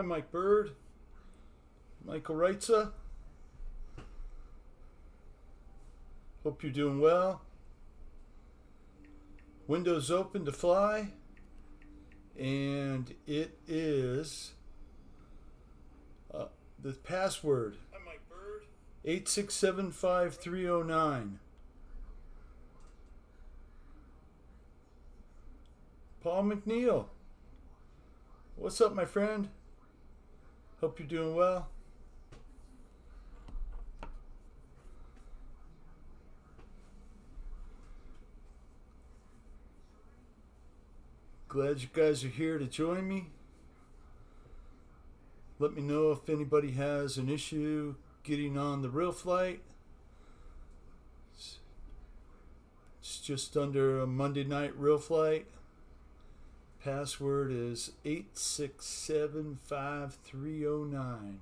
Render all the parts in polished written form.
Hi, Mike Bird. Michael Reitza. Hope you're doing well. Windows open to fly. And it is the password. Hi, Mike Bird. 8675309. Paul McNeil. What's up, my friend? Hope you're doing well. Glad you guys are here to join me. Let me know if anybody has an issue getting on the real flight. It's just under a Monday night real flight. Password is 8675309.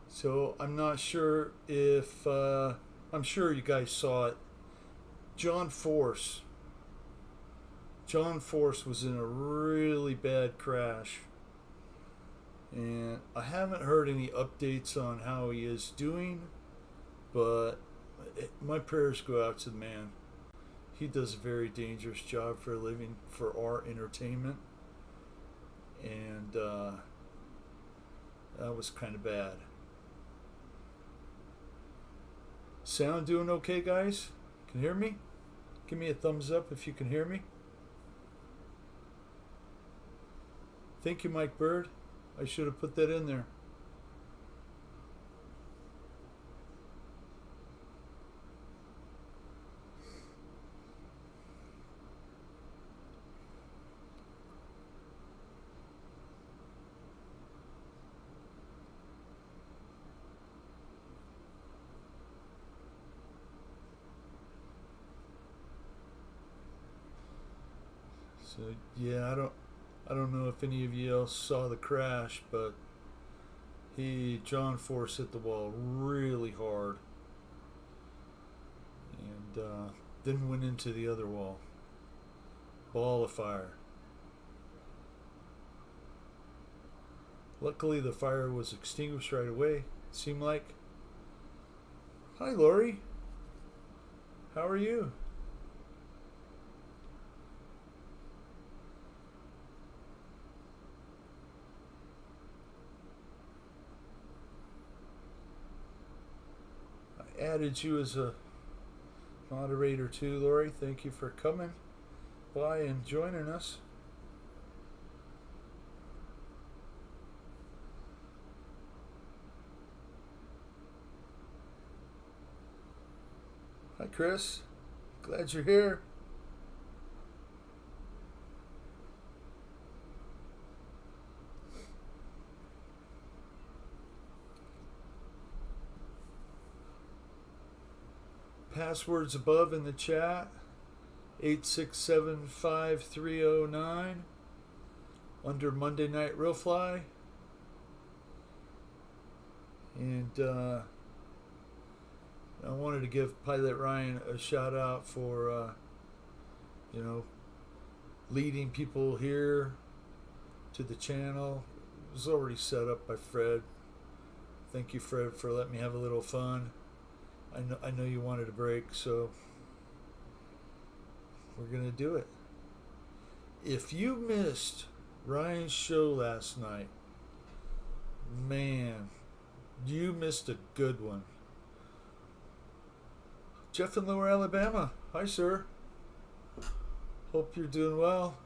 So I'm not sure if I'm sure you guys saw it. John Force was in a really bad crash, and I haven't heard any updates on how he is doing, but my prayers go out to the man. He does a very dangerous job for a living for our entertainment, and that was kind of bad. Sound doing okay, guys? Can you hear me? Give me a thumbs up if you can hear me. Thank you, Mike Bird. I should have put that in there. So yeah, I don't know if any of you else saw the crash, but John Force hit the wall really hard, and then went into the other wall. Ball of fire. Luckily, the fire was extinguished right away, it seemed like. Hi, Lori. How are you? Added you as a moderator too, Lori. Thank you for coming by and joining us. Hi, Chris. Glad you're here. Passwords above in the chat. 8675309 under Monday Night Real Fly. And I wanted to give Pilot Ryan a shout out for leading people here to the channel. It was already set up by Fred. Thank you, Fred, for letting me have a little fun. I know you wanted a break, so we're gonna do it. If you missed Ryan's show last night, man, you missed a good one. Jeff in Lower Alabama. Hi, sir. Hope you're doing well.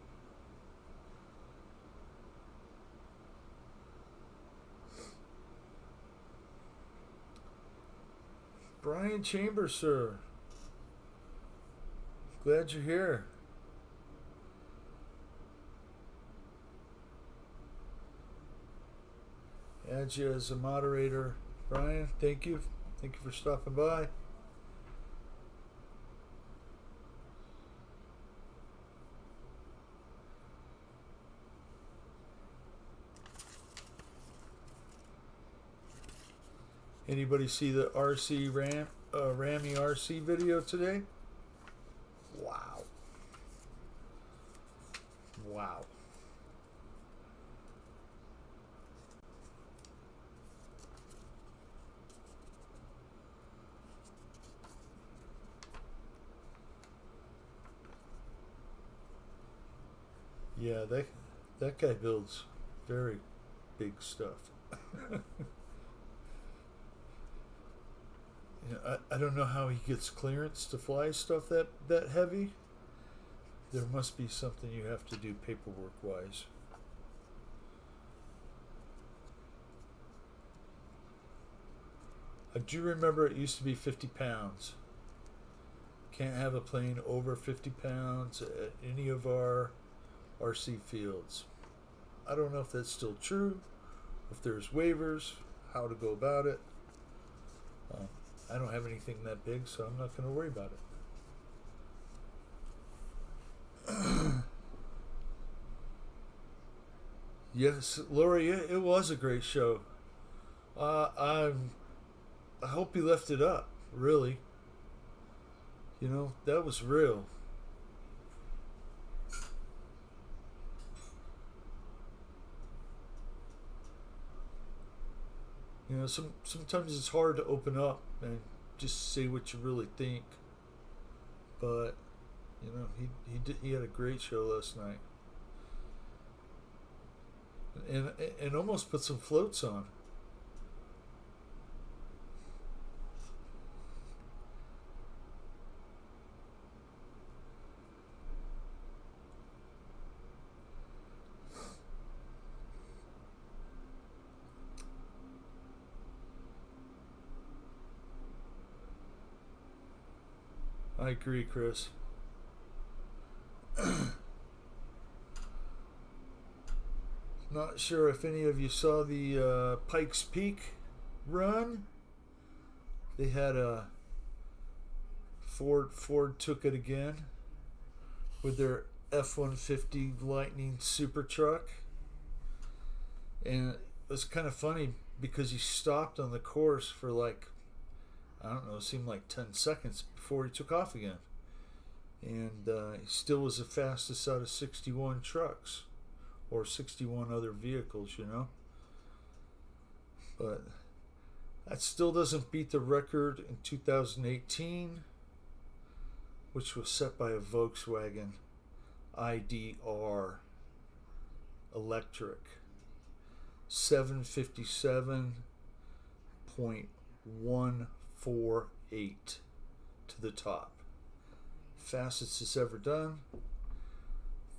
Brian Chambers, sir. Glad you're here. Add you as a moderator, Brian. Thank you. Thank you for stopping by. Anybody see the Rami RC video today? Wow. Wow. Yeah, that guy builds very big stuff. You know, I don't know how he gets clearance to fly stuff that heavy. There must be something you have to do paperwork wise. I do remember it used to be 50 pounds. Can't have a plane over 50 pounds at any of our RC fields. I don't know if that's still true, if there's waivers, how to go about it. I don't have anything that big, so I'm not going to worry about it. Yes, Lori, it was a great show. I hope he left it up, really. You know, that was real. You know, sometimes it's hard to open up and just say what you really think. But you know, he had a great show last night, and almost put some floats on. I agree, Chris. Not sure if any of you saw the Pikes Peak run. They had a Ford took it again with their F-150 Lightning super truck, and it was kind of funny because he stopped on the course for like, I don't know, it seemed like 10 seconds before he took off again. And he still was the fastest out of 61 trucks or 61 other vehicles, you know. But that still doesn't beat the record in 2018, which was set by a Volkswagen IDR electric. 757.148 to the top. Fastest it's ever done.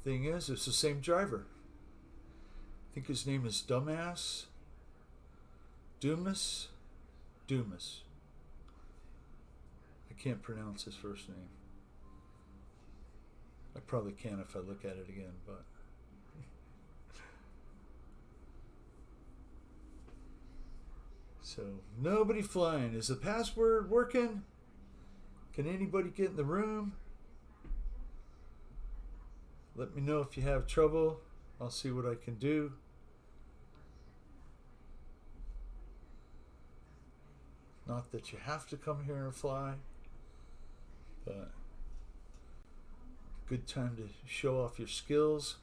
Thing is, it's the same driver. I think his name is Dumas. I can't pronounce his first name. I probably can if I look at it again, but so nobody flying. Is the password working? Can anybody get in the room? Let me know if you have trouble. I'll see what I can do. Not that you have to come here and fly, but good time to show off your skills.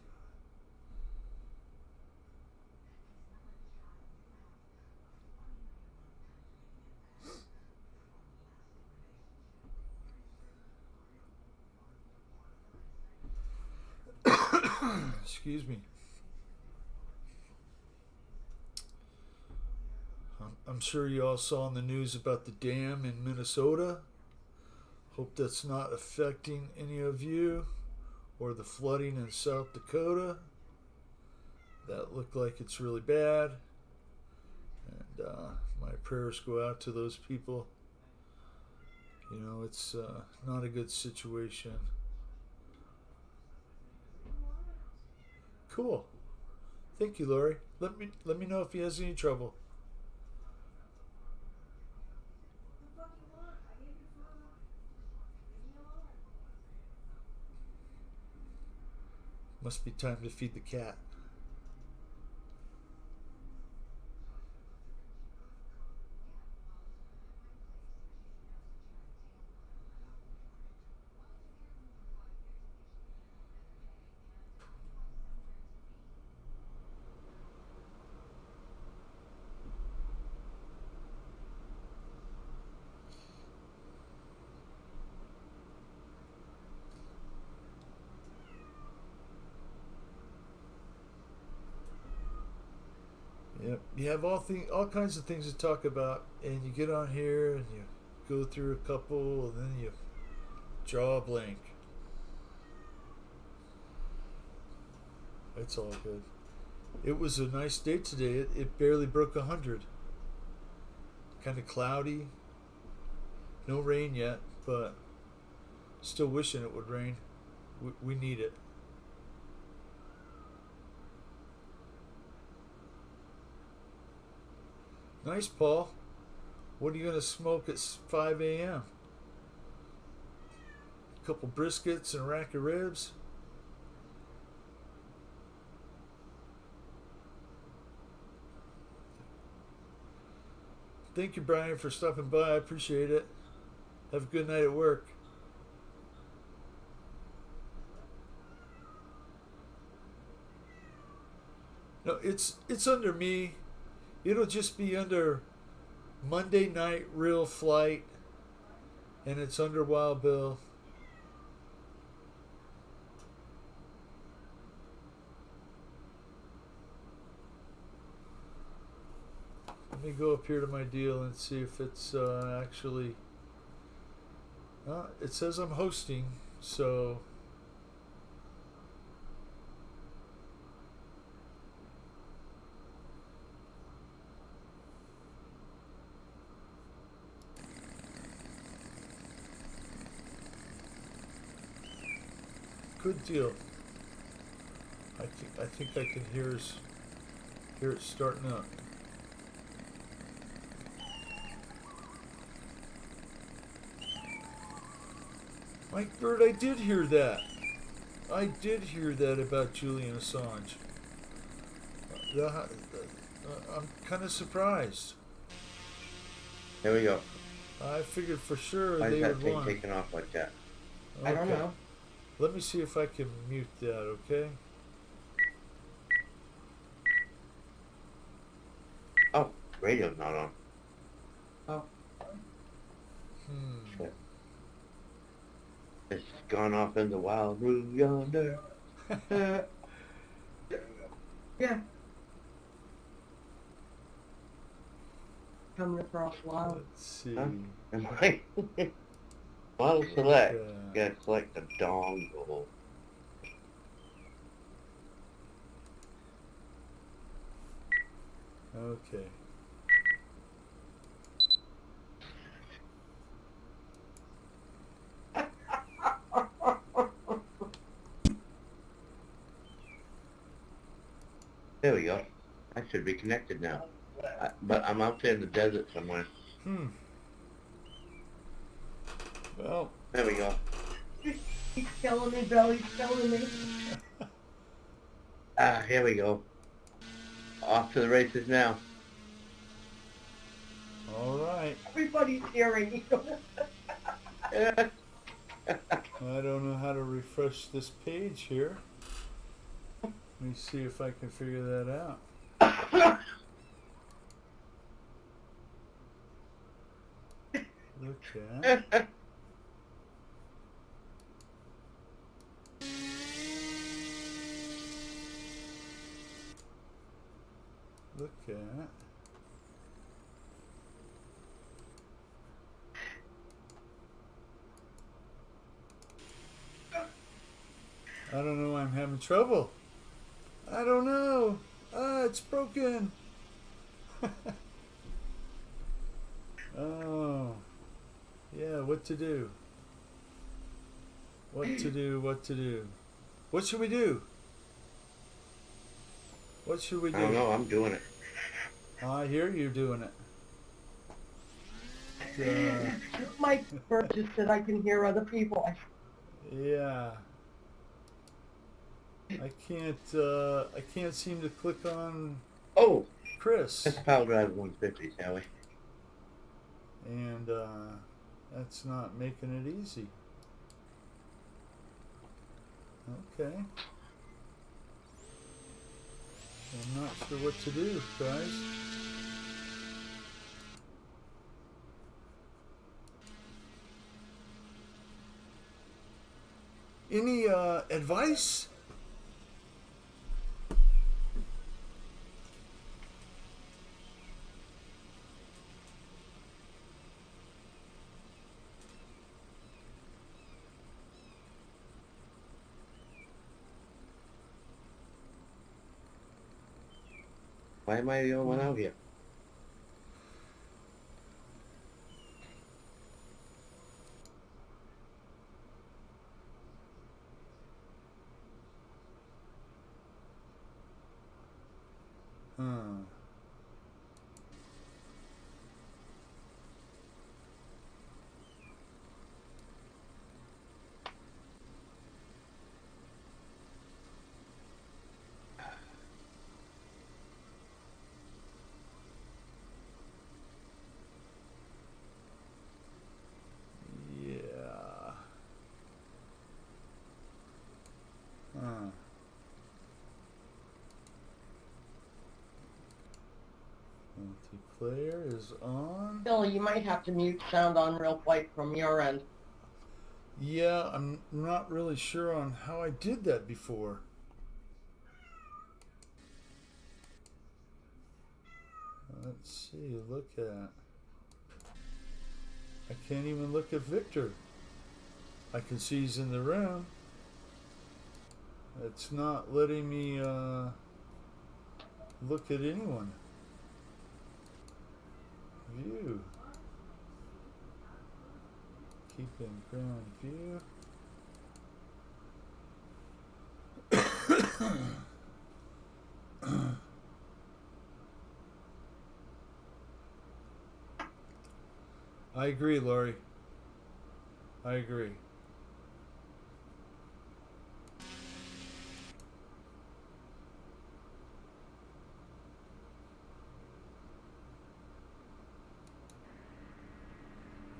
Excuse me. I'm sure you all saw in the news about the dam in Minnesota. Hope that's not affecting any of you, or the flooding in South Dakota. That looked like it's really bad. And my prayers go out to those people. You know, it's not a good situation. Cool. Thank you, Lori. Let me know if he has any trouble. Must be time to feed the cat. Yep. You have all kinds of things to talk about, and you get on here and you go through a couple, and then you draw a blank. It's all good. It was a nice day today. It barely broke 100. Kind of cloudy. No rain yet, but still wishing it would rain. We need it. Nice, Paul. What are you going to smoke at 5 a.m.? A couple briskets and a rack of ribs? Thank you, Brian, for stopping by. I appreciate it. Have a good night at work. No, it's under me. It'll just be under Monday Night Real Flight, and it's under Wild Bill. Let me go up here to my deal and see if it's actually. It says I'm hosting, so. Good deal. I think I can hear it starting up. Mike Bird, I did hear that. I did hear that about Julian Assange. I'm kind of surprised. There we go. I figured for sure Why is they that would thing want. taking off like that? Okay. I don't know. Let me see if I can mute that, okay? Oh, radio's not on. Oh. Shit. It's gone off in the wild room yonder. Yeah. Coming across wild. Let's see. Huh? Am I? Model select. Okay. Gotta select the dongle. Okay. There we go. I should be connected now. But I'm out there in the desert somewhere. Well, There we go. He's killing me, Bill. He's killing me. Here we go. Off to the races now. all right. Everybody's hearing you. Yeah. I don't know how to refresh this page here. Let me see if I can figure that out. Look at. Look at. I don't know why I'm having trouble. I don't know. It's broken. Oh. Yeah, what to do? What to do? What to do? What should we do? What should we do? I don't know. I'm doing it. I hear you doing it. Mike Bird just said I can hear other people. Yeah. I can't seem to click on Oh, Chris. let's power drive 150, shall we? And that's not making it easy. Okay. I'm not sure what to do, guys. Any advice? Why am I the only one out here? Huh. Yeah. Huh. Multiplayer is on. Billy, you might have to mute sound on Real Flight from your end. Yeah, I'm not really sure on how I did that before. Let's see, look at. I can't even look at Victor. I can see he's in the room. It's not letting me look at anyone. View. Keep in ground view. I agree, Laurie. I agree.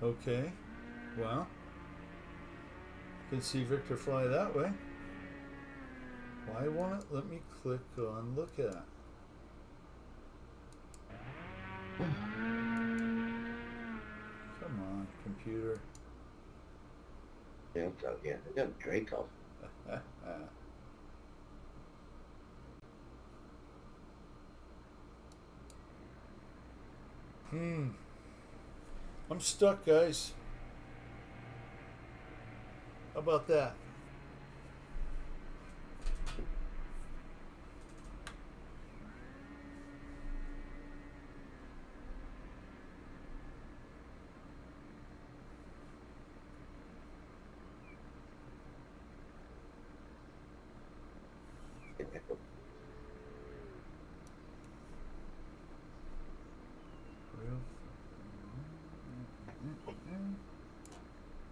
Okay. Well, you can see Victor fly that way. Why won't it let me click on look at? Come on, computer. Yeah, it's out here. I got a Draco. I'm stuck, guys. How about that?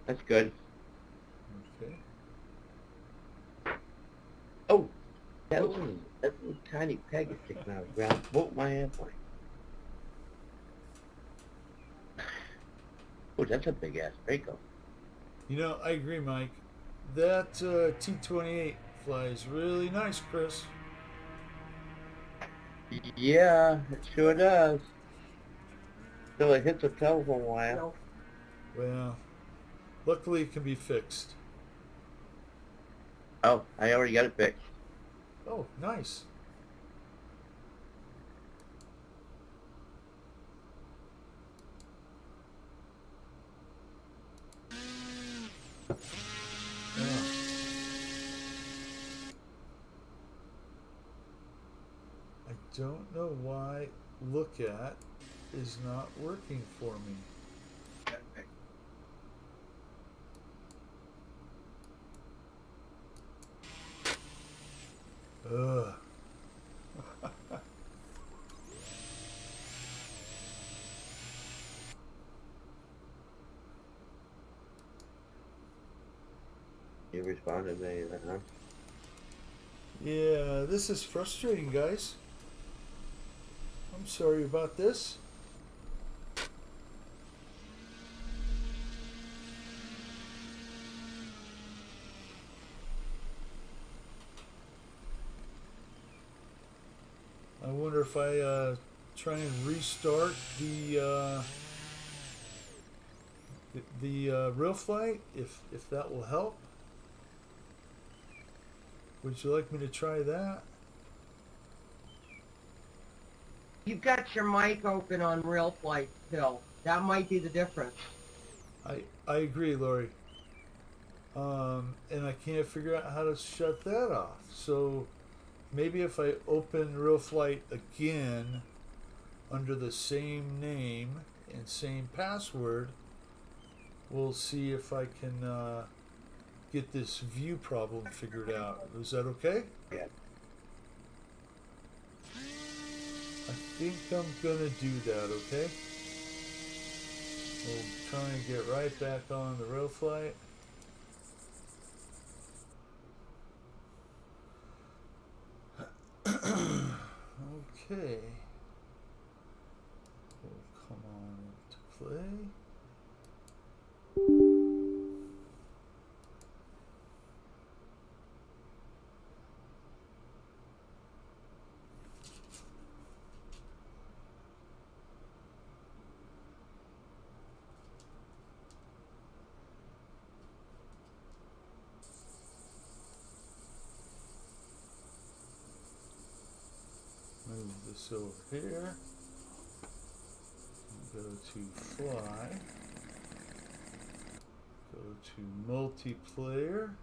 That's good. Okay. Oh, that little tiny peg is sticking out of the ground. Boat my airplane. Oh, that's a big ass Draco. You know, I agree, Mike. That T-28 flies really nice, Chris. Yeah, it sure does. Till it hits a telephone wire. No. Well, luckily it can be fixed. Oh, I already got it fixed. Oh, nice. Yeah. I don't know why look at is not working for me. Ugh. You responded to any of that, huh? Yeah, this is frustrating, guys. I'm sorry about this. I wonder if I try and restart the real flight, if that will help. Would you like me to try that? You've got your mic open on Real Flight, Bill. That might be the difference. I agree, Lori. And I can't figure out how to shut that off. So maybe if I open Real Flight again under the same name and same password, we'll see if I can get this view problem figured out. Is that okay? Yeah. I think I'm gonna do that, okay? We'll try and get right back on the Real Flight. Okay. We'll come on into play. Move this over here. Go to fly. Go to multiplayer.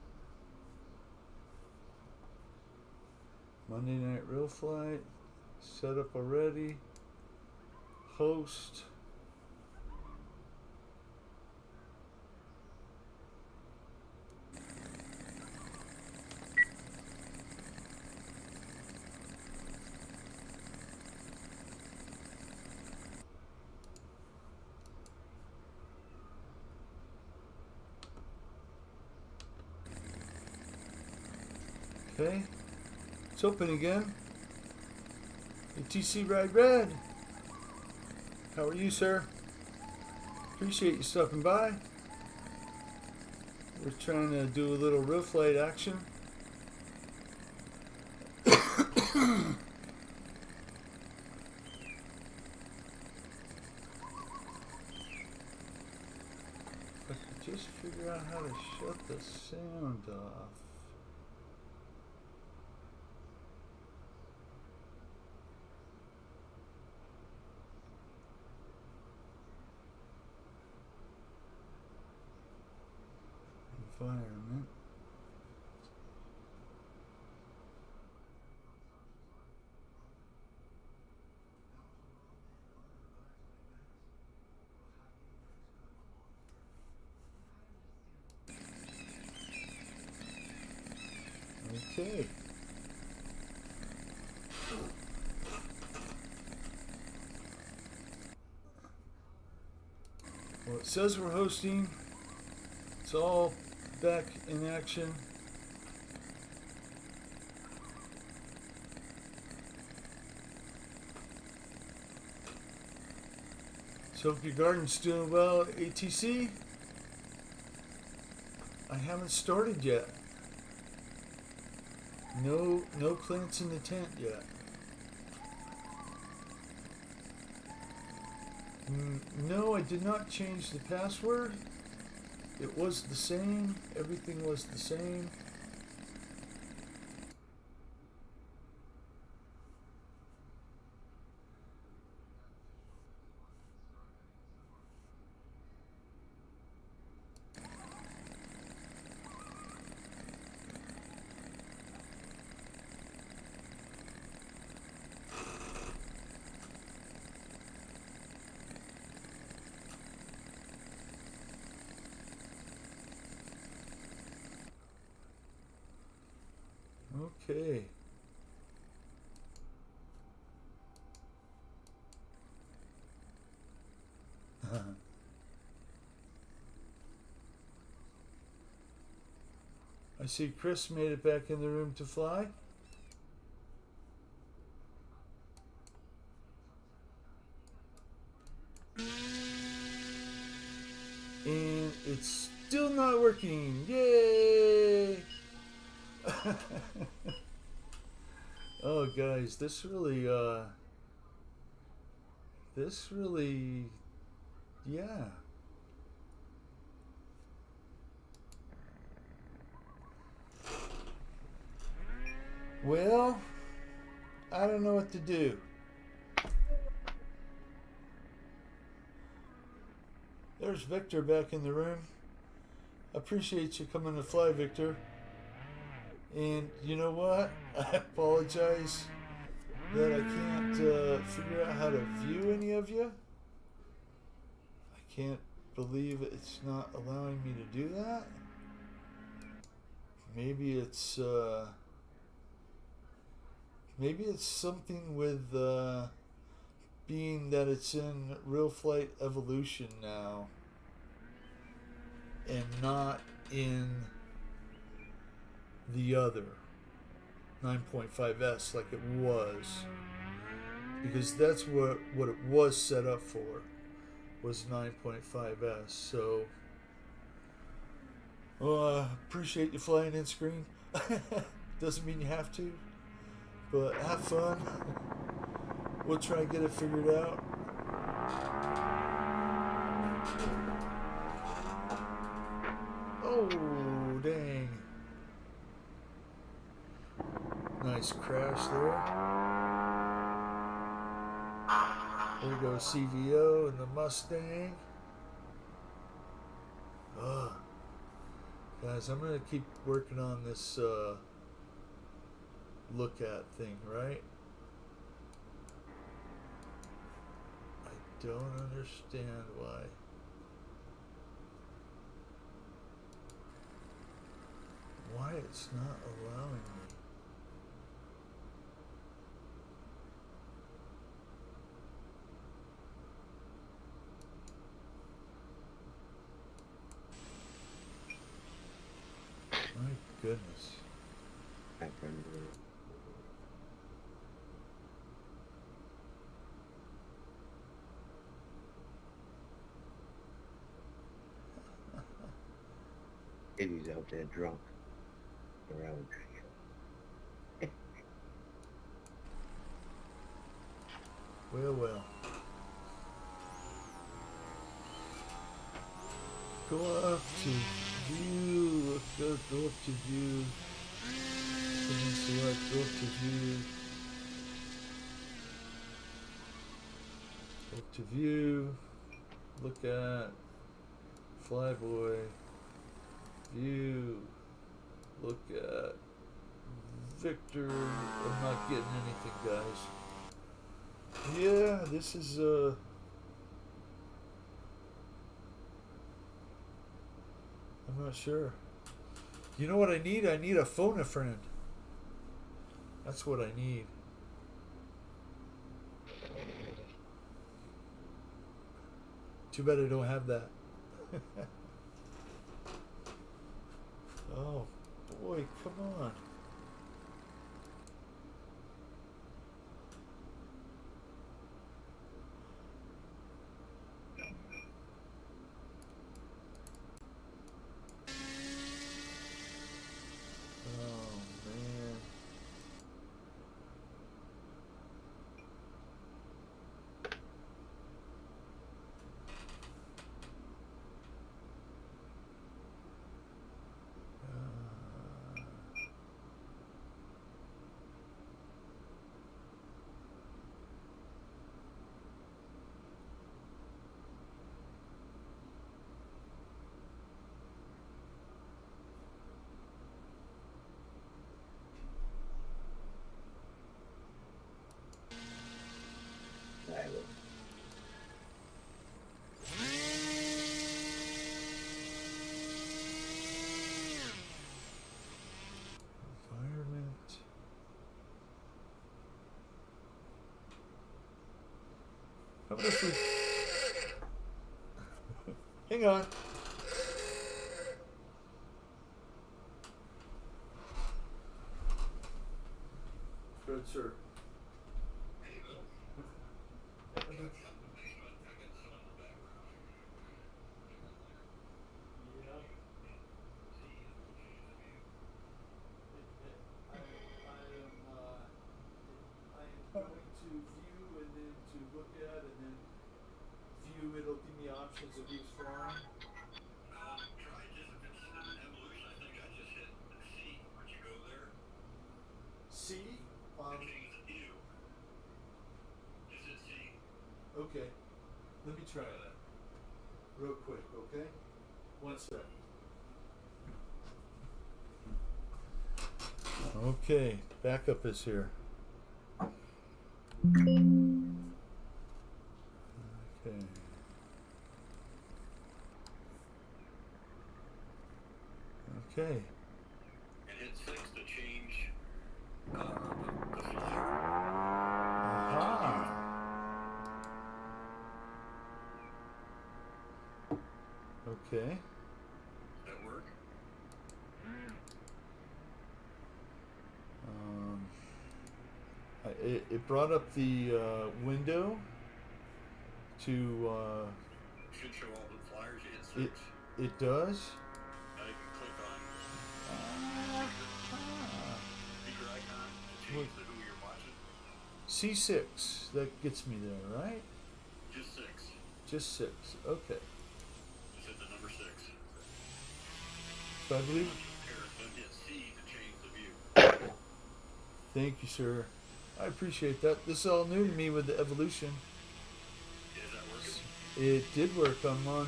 Monday Night Real Flight. Set up already. Host. Okay, it's open again. ATC Ride Red. How are you, sir? Appreciate you stopping by. We're trying to do a little Real Flight action. If I could just figure out how to shut the sound off. Environment. Okay. Well, it says we're hosting. It's all back in action. So hope your garden's doing well, ATC. I haven't started yet. No plants in the tent yet. No, I did not change the password. It was the same. Everything was the same. Okay. I see Chris made it back in the room to fly. And it's still not working. Yay! Oh, guys, this really, yeah. Well, I don't know what to do. There's Victor back in the room. Appreciate you coming to fly, Victor. And you know what? I apologize that I can't figure out how to view any of you. I can't believe it's not allowing me to do that. Maybe it's something with being that it's in Real Flight Evolution now and not in the other 9.5S like it was, because that's what it was set up for, was 9.5S. So appreciate you flying in screen. Doesn't mean you have to, but have fun. We'll try and get it figured out. Oh, dang. Nice crash there. There goes CVO and the Mustang. Guys, I'm going to keep working on this look at thing, right? I don't understand why. Why it's not allowing me. My goodness. Baby's out there drunk around. Well. Go up to view. Go up to view. Select, go up to view. Up to view. Look at Flyboy. View. Look at Victor. I'm not getting anything, guys. Yeah, this is I'm not sure. You know what I need? I need a phone a friend. That's what I need. Too bad I don't have that. Oh boy, come on. Oh man. I will. Environment. How about if we... Hang on. Good, sir. Going to view and then to look at and then view. It'll give me options of who's flying. Try just if it's evolution. I think I just hit C. Would you go there? C. Change the view. Just hit C. Okay. Let me try that real quick. Okay. One sec. Okay, backup is here. Okay. Okay. And hit 6 to change the flyer. Aha. Okay. Does that work? It brought up the window to. Should show all the flyers. You hit 6. It does. Now you can click on speaker icon to change to who you're watching. C6. That gets me there, right? Just 6. Just 6. Okay. Just hit the number 6. So I believe. Then hit C to change the view. Thank you, sir. I appreciate that. This is all new to me with the evolution. Is that working? It did work. I'm on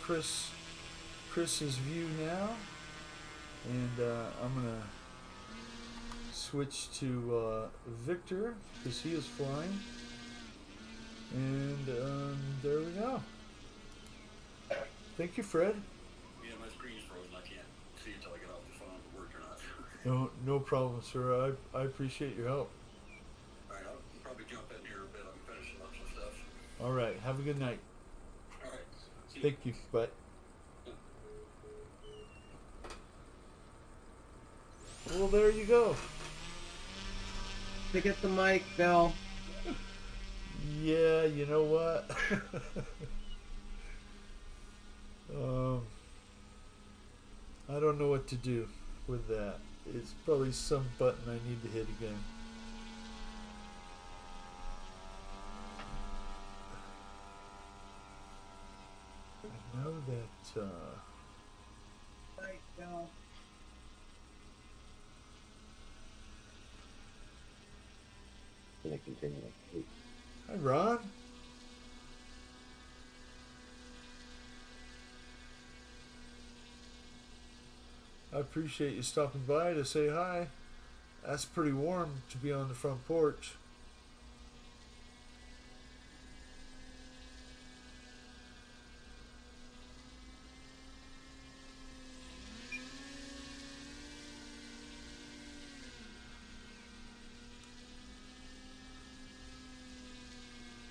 Chris's view now, and I'm gonna switch to Victor because he is flying, and there we go. Thank you, Fred. Yeah, my screen's frozen. I can't see until I get off the phone if it worked or not. No problem, sir. I appreciate your help. Alright, I'll probably jump in here a bit. I'm finishing up some stuff. All right. Have a good night. Alright. See you. Thank you. Bye. Well, there you go. Pick up the mic, Bill. Yeah, you know what? I don't know what to do with that. It's probably some button I need to hit again. I know that, Mic, Bill. Can I continue? hi, Ron. I appreciate you stopping by to say hi. That's pretty warm to be on the front porch.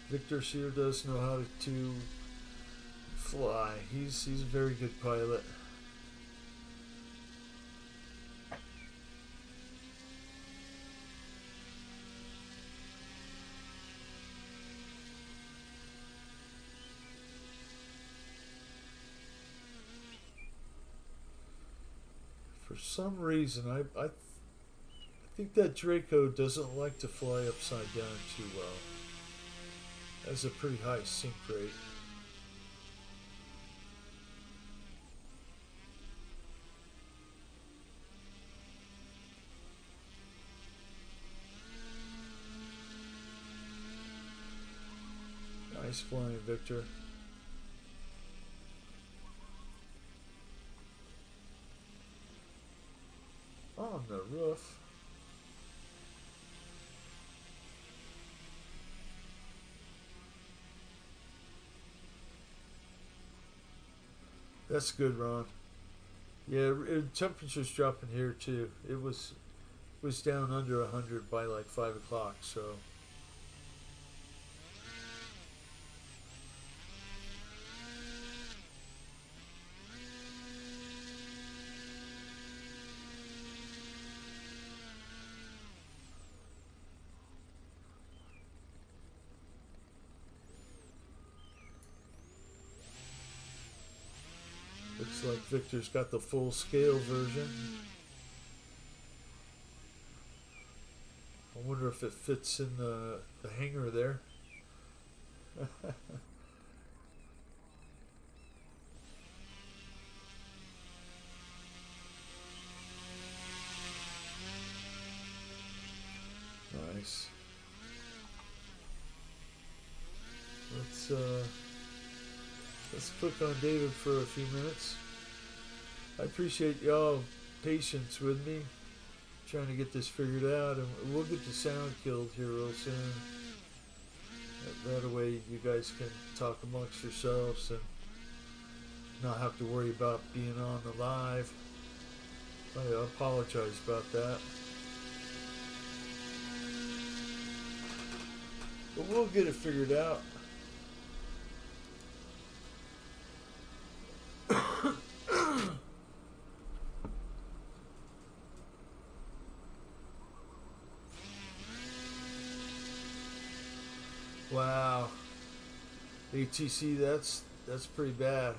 Victor Sear does know how to fly. He's a very good pilot. For some reason, I think that Draco doesn't like to fly upside down too well. That's a pretty high sink rate. Nice flying, Victor. On the roof. That's good, Ron. Yeah, temperature's dropping here too. It was down under 100 by like 5 o'clock. So looks like Victor's got the full scale version. I wonder if it fits in the hangar there. Nice. Let's click on David for a few minutes. I appreciate y'all patience with me. trying to get this figured out, and we'll get the sound killed here real soon. That way you guys can talk amongst yourselves and not have to worry about being on the live. I apologize about that. But we'll get it figured out. Wow. ATC, that's pretty bad.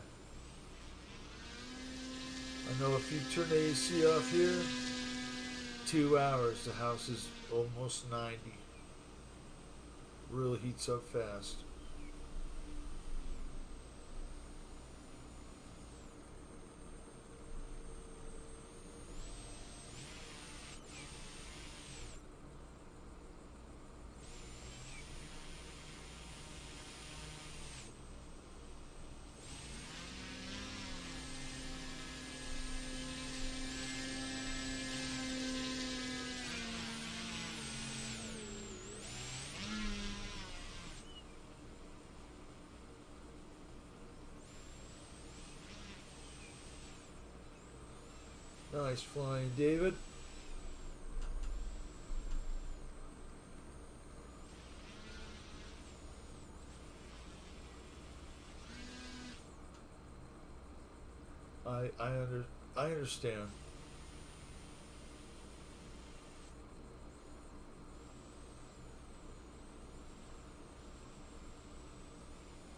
I know if you turn the AC off here, 2 hours, the house is almost 90. Really heats up fast. Nice flying, David. I understand.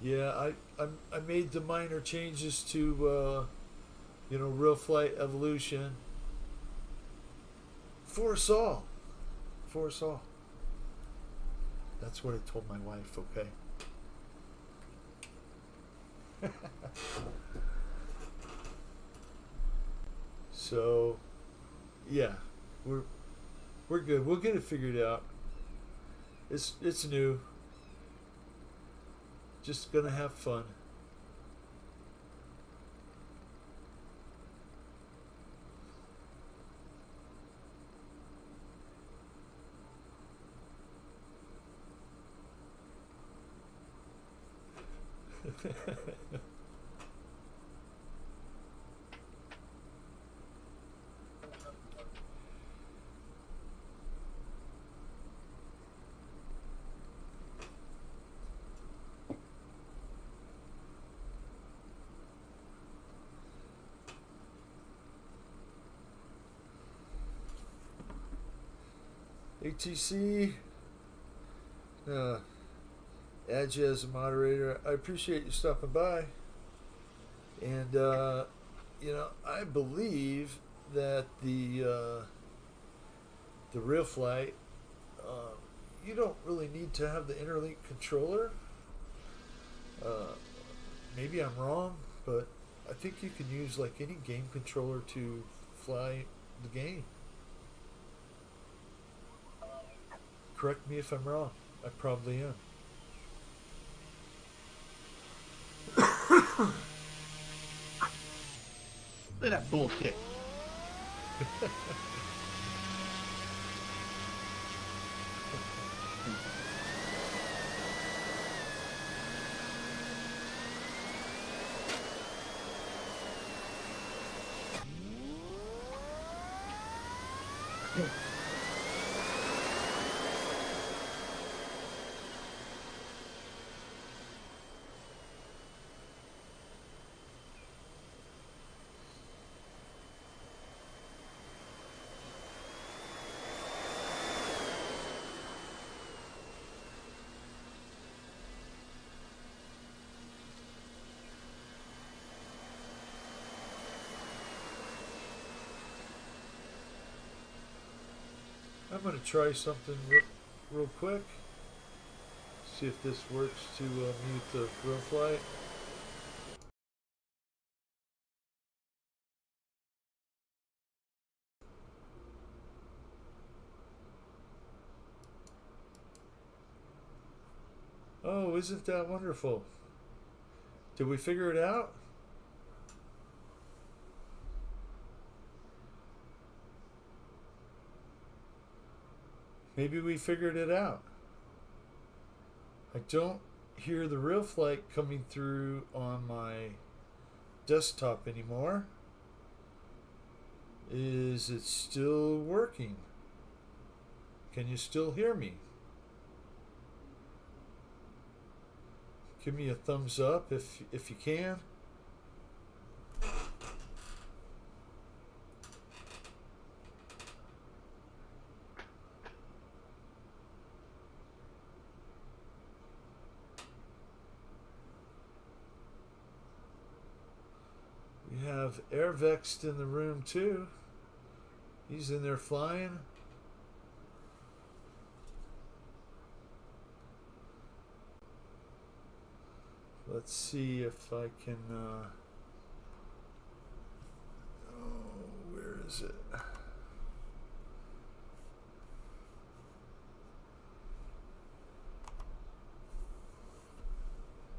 Yeah, I made the minor changes to Real Flight Evolution. For us all. For us all. That's what I told my wife, okay? So, yeah, we're good. We'll get it figured out. It's new. Just gonna have fun. ATC, add you as a moderator. I appreciate you stopping by. And, I believe that the Real Flight, you don't really need to have the Interlink controller. Maybe I'm wrong, but I think you can use like any game controller to fly the game. Correct me if I'm wrong. I probably am. Look at that bullshit. I'm going to try something real quick. See if this works to mute the Real Flight. Oh, isn't that wonderful? Did we figure it out? Maybe we figured it out. I don't hear the real flight coming through on my desktop anymore. Is it still working? Can you still hear me? Give me a thumbs up if you can. We have Airvext in the room too. He's in there flying. Let's see if I can. Where is it?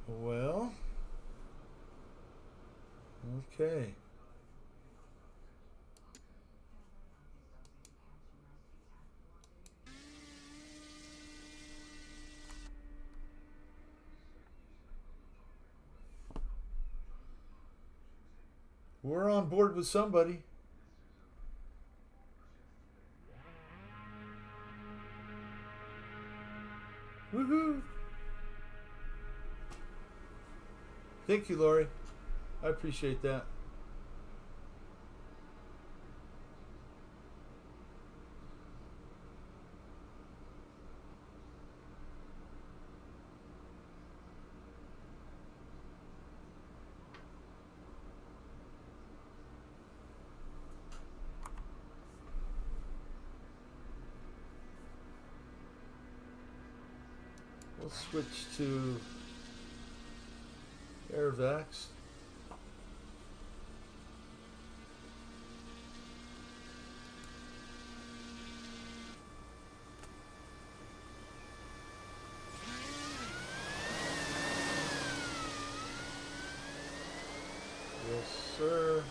Well, okay. We're on board with somebody. Woohoo! Thank you, Lori. I appreciate that. We'll switch to Airvax. Yes, sir.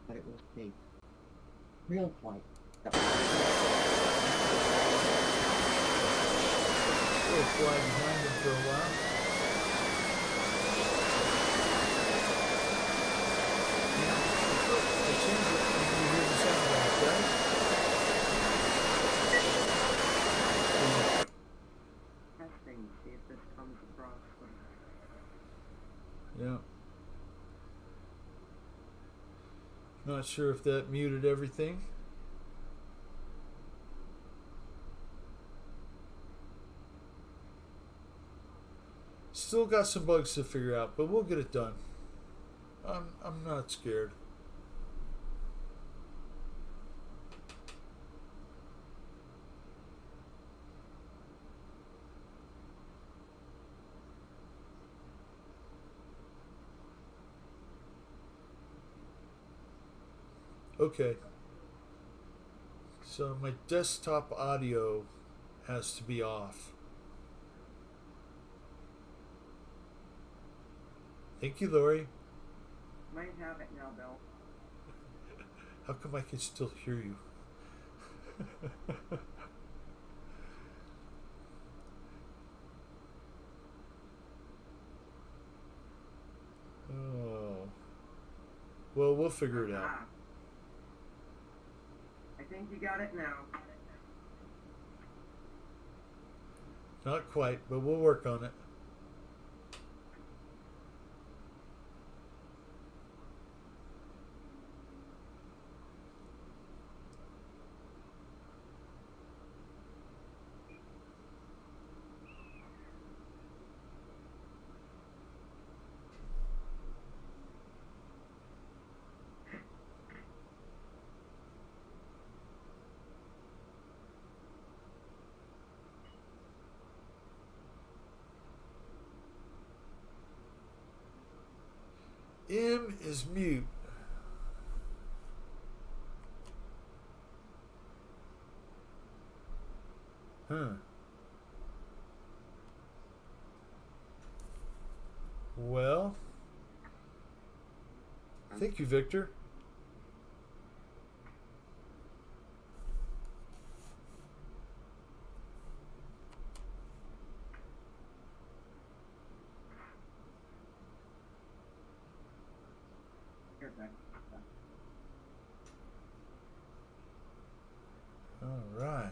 But it was the real flight. We'll fly behind him for a while. I changed it when you hear the sound back, right? Testing, see if this comes across. Yeah. Not sure if that muted everything. Still got some bugs to figure out, but we'll get it done. I'm not scared. Okay. So my desktop audio has to be off. Thank you, Lori. Might have it now, Bill. How come I can still hear you? Oh. Well, we'll figure it out. I think you got it now. Not quite, but we'll work on it. M is mute. Huh. Well, thank you, Victor. All right.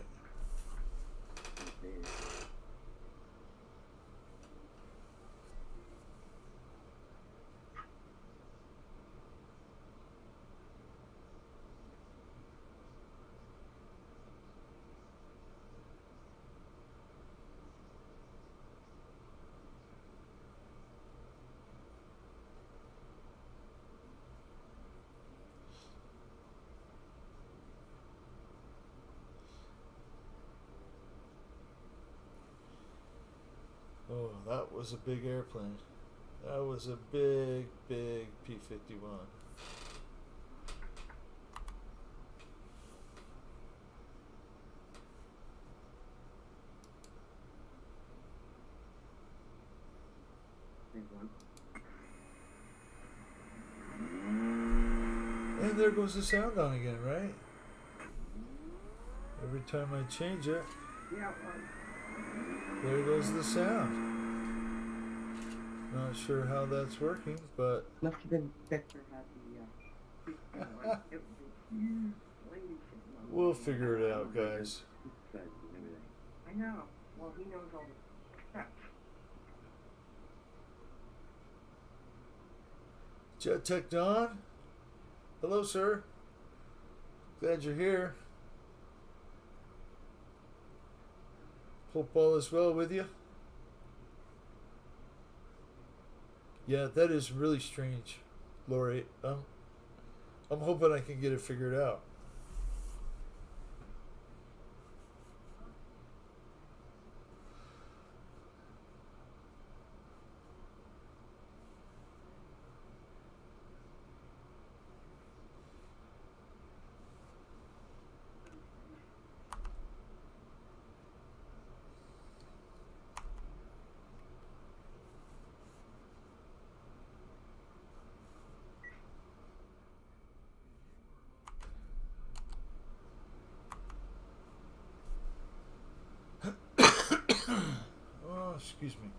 Oh, that was a big airplane. That was a big, big P-51. And there goes the sound on again, right? Every time I change it, there goes the sound. Not sure how that's working, but Must have been Victor had the, we'll figure it out, guys. I know. Well, he knows all the steps. Jet Tech Don? Hello, sir. Glad you're here. Hope all is well with you. Yeah, that is really strange, Lori. I'm hoping I can get it figured out. Oh, excuse me.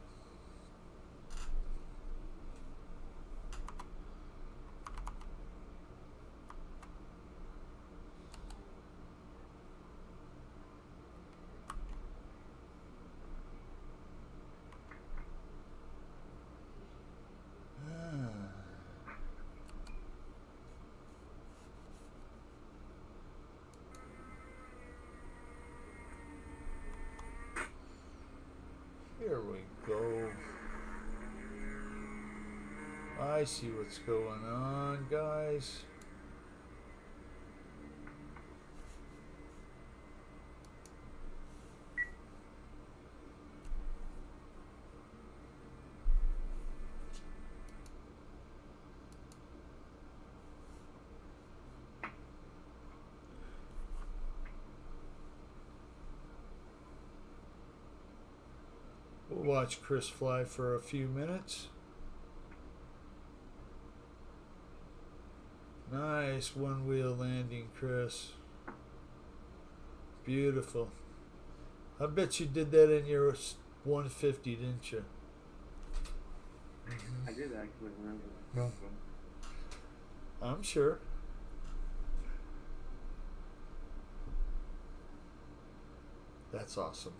Here we go. I see what's going on, guys. We'll watch Chris fly for a few minutes. Nice one-wheel landing, Chris. Beautiful. I bet you did that in your 150, didn't you? I did actually remember. I'm sure. That's awesome.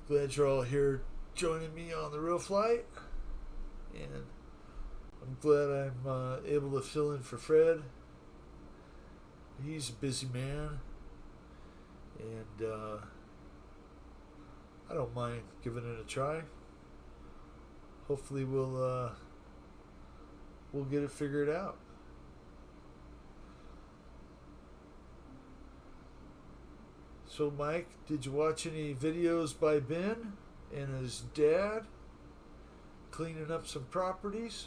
Glad you're all here joining me on the real flight, and I'm glad I'm able to fill in for Fred. He's a busy man, and I don't mind giving it a try. Hopefully we'll get it figured out. So Mike, did you watch any videos by Ben and his dad cleaning up some properties?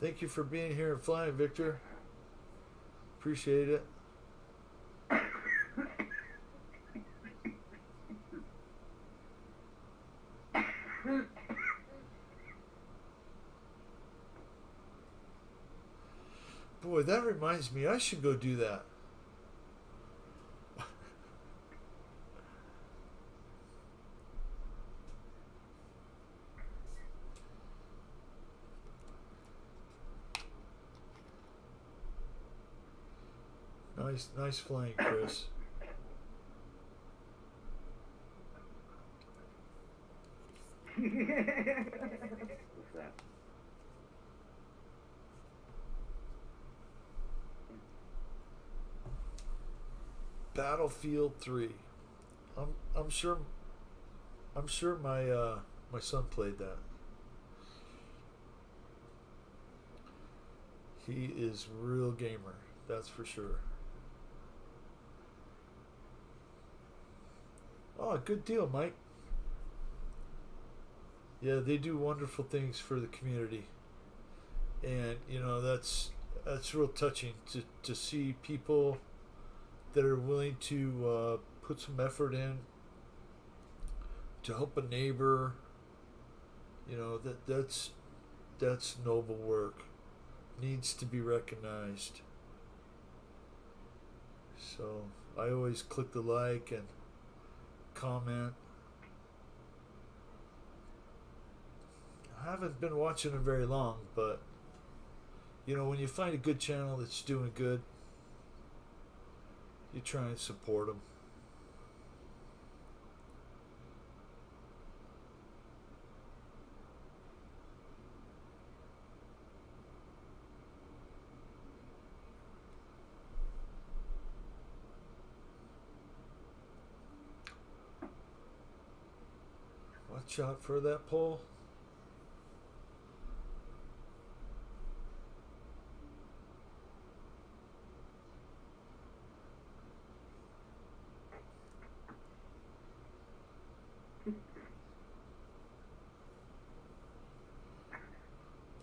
Thank you for being here and flying, Victor. Appreciate it. Boy, that reminds me, I should go do that. Nice flying, Chris. What's that? Battlefield 3. I'm sure my son played that. He is real gamer, that's for sure. Oh, good deal, Mike. Yeah, they do wonderful things for the community. And, you know, that's real touching to see people that are willing to put some effort in to help a neighbor. You know, that's noble work. Needs to be recognized. So I always click the like and comment. I haven't been watching them very long, but you know, when you find a good channel that's doing good, you try and support them. Watch out for that pole.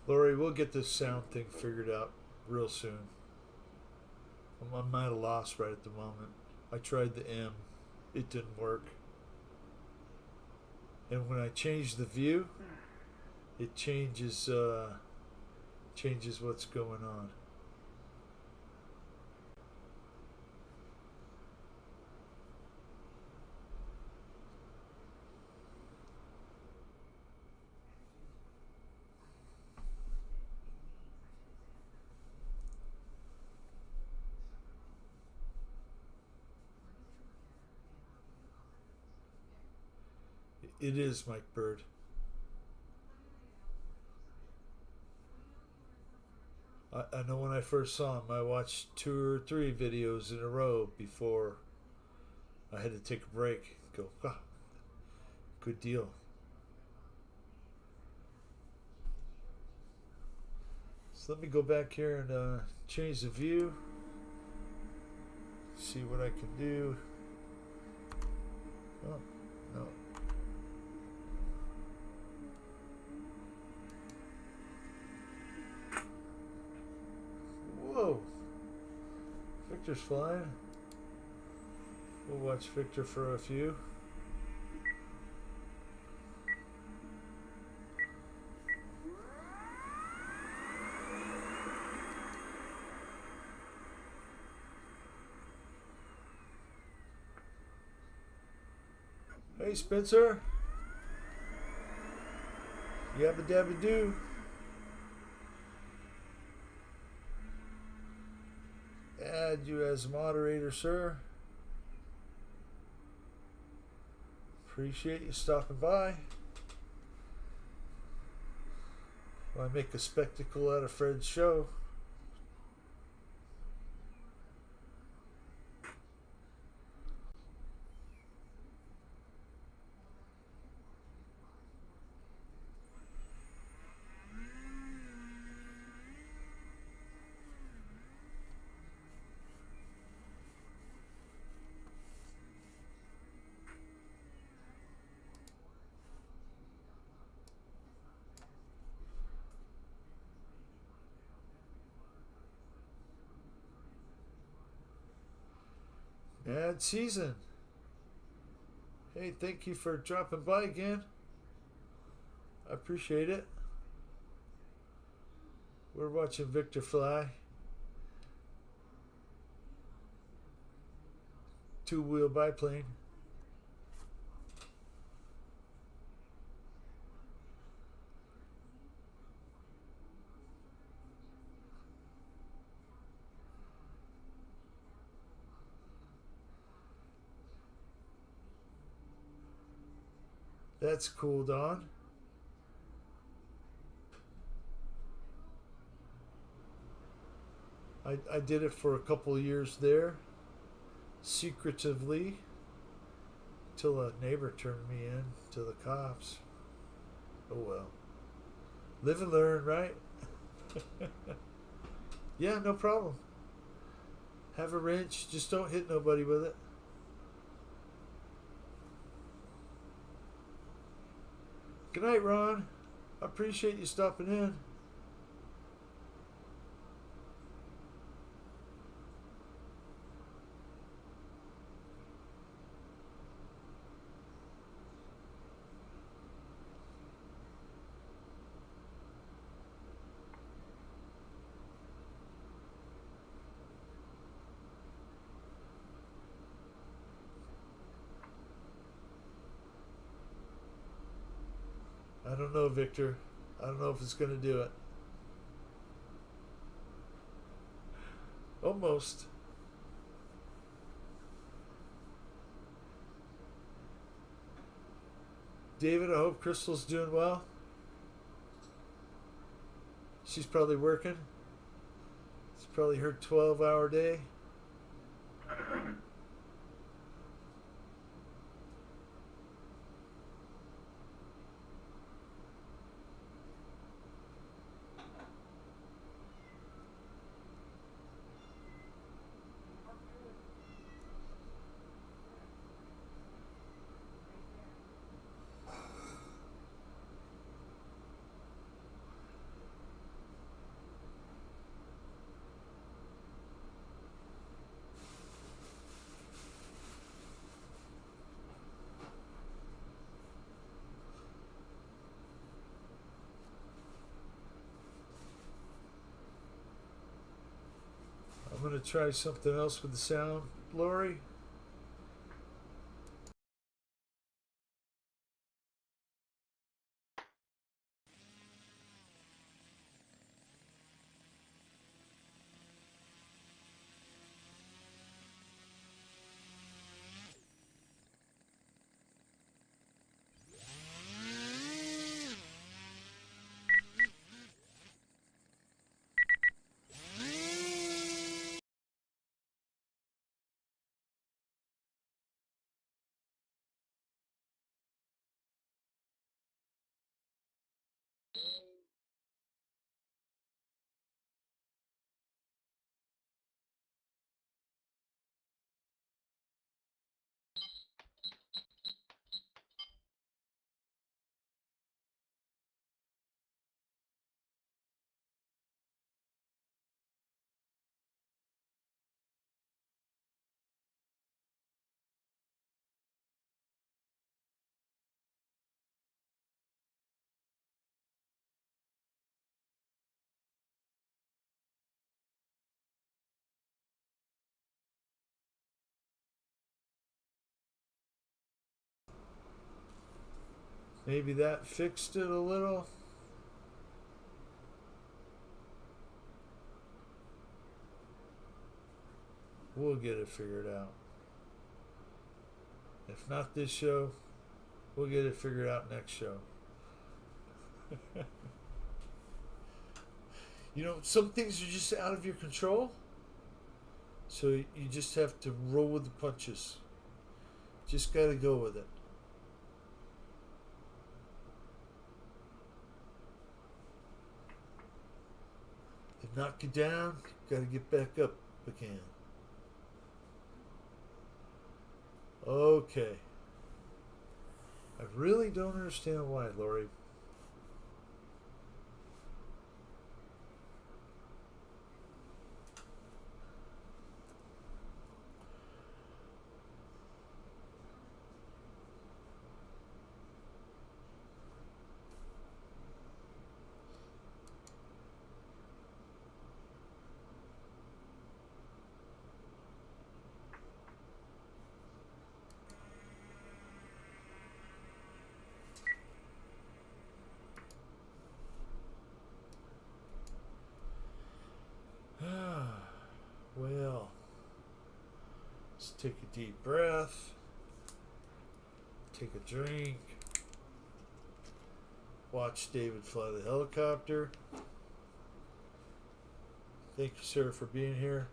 Lori, we'll get this sound thing figured out real soon. I'm at a loss right at the moment. I tried the M. It didn't work. And when I change the view, it changes what's going on. It is Mike Bird. I know when I first saw him, I watched 2 or 3 videos in a row before I had to take a break. Go, ah, good deal. So let me go back here and change the view. See what I can do. Oh, no. Whoa! Victor's flying. We'll watch Victor for a few. Hey Spencer. Yabba dabba doo. add you as moderator, sir. Appreciate you stopping by. I make a spectacle out of Fred's show. Bad season. Hey, thank you for dropping by again. I appreciate it. We're watching Victor fly. Two-wheel biplane. That's cool, Don. I did it for a couple of years there, secretively, till a neighbor turned me in to the cops. Oh well. Live and learn, right? Yeah, no problem. Have a wrench, just don't hit nobody with it. Good night, Ron. I appreciate you stopping in. I don't know, Victor. I don't know if it's going to do it. Almost. David, I hope Crystal's doing well. She's probably working. It's probably her 12-hour day. I'm going to try something else with the sound, Lori. Maybe that fixed it a little. We'll get it figured out. If not this show, we'll get it figured out next show. You know, some things are just out of your control. So you just have to roll with the punches. Just gotta go with it. They knock you down, gotta get back up again. Okay. I really don't understand why, Lori. Well, let's take a deep breath, take a drink, watch David fly the helicopter. Thank you, sir, for being here.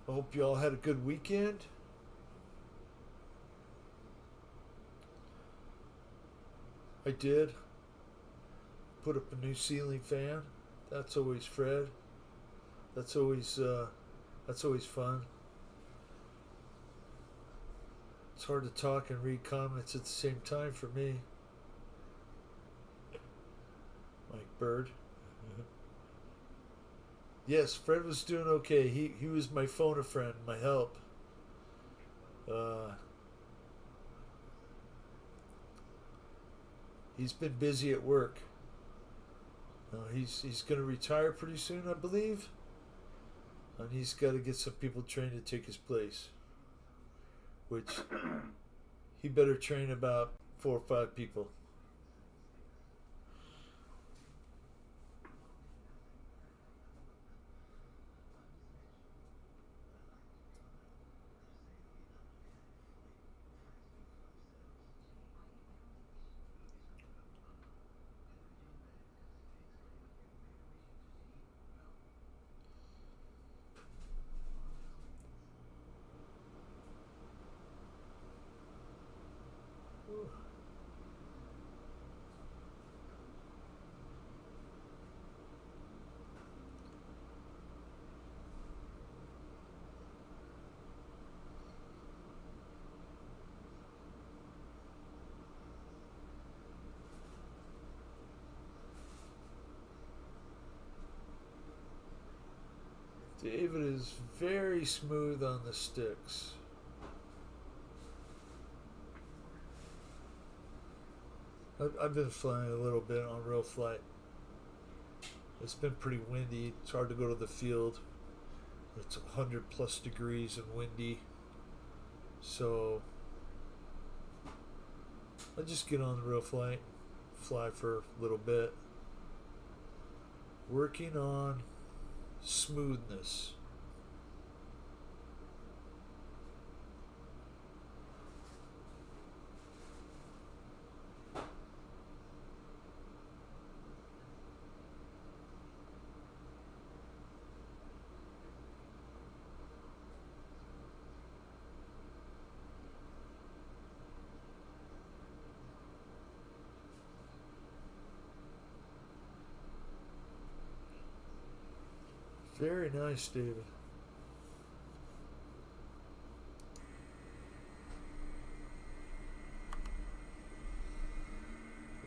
I hope you all had a good weekend. I did. Put up a new ceiling fan. That's always Fred. That's always fun. It's hard to talk and read comments at the same time for me. Mike Bird. Yes, Fred was doing okay. He was my phone a friend, my help. He's been busy at work. He's going to retire pretty soon, I believe. And he's got to get some people trained to take his place. Which he better train about 4 or 5 people. David is very smooth on the sticks. I've been flying a little bit on real flight. It's been pretty windy. It's hard to go to the field. It's 100 plus degrees and windy. So I just get on the real flight, fly for a little bit. Working on smoothness. Very nice, David.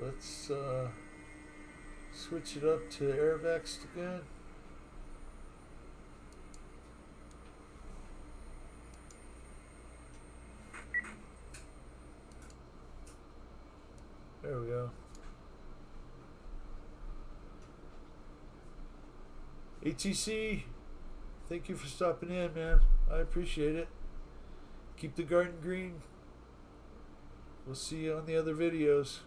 Let's switch it up to AirVex again. There we go. ATC, thank you for stopping in, man. I appreciate it. Keep the garden green. We'll see you on the other videos.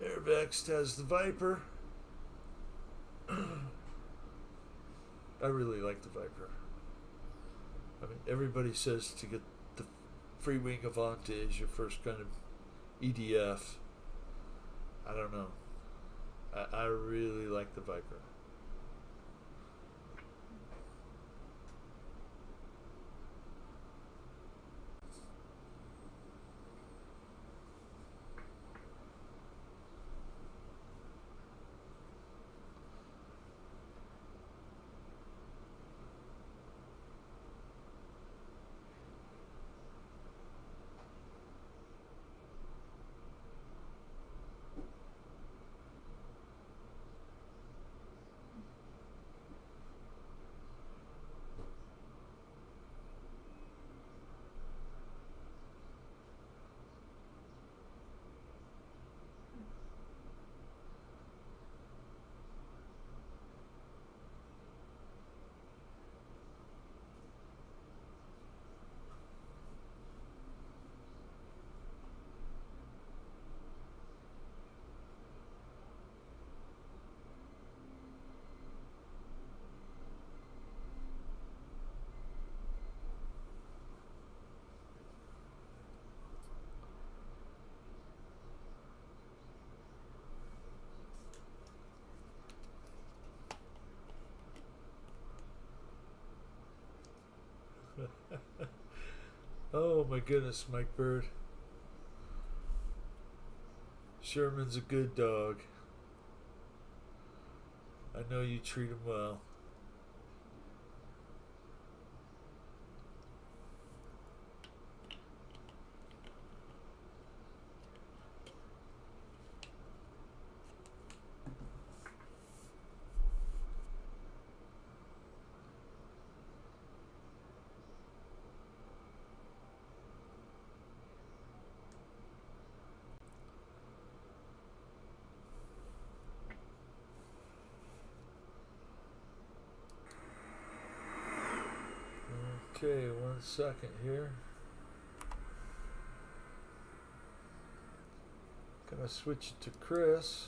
Airvext has the Viper. I really like the Viper. I mean, everybody says to get the Freewing Avante as your first kind of EDF. I don't know. I really like the Viper. Oh my goodness, Mike Bird. Sherman's a good dog. I know you treat him well. Okay, 1 second here. Gonna switch it to Chris.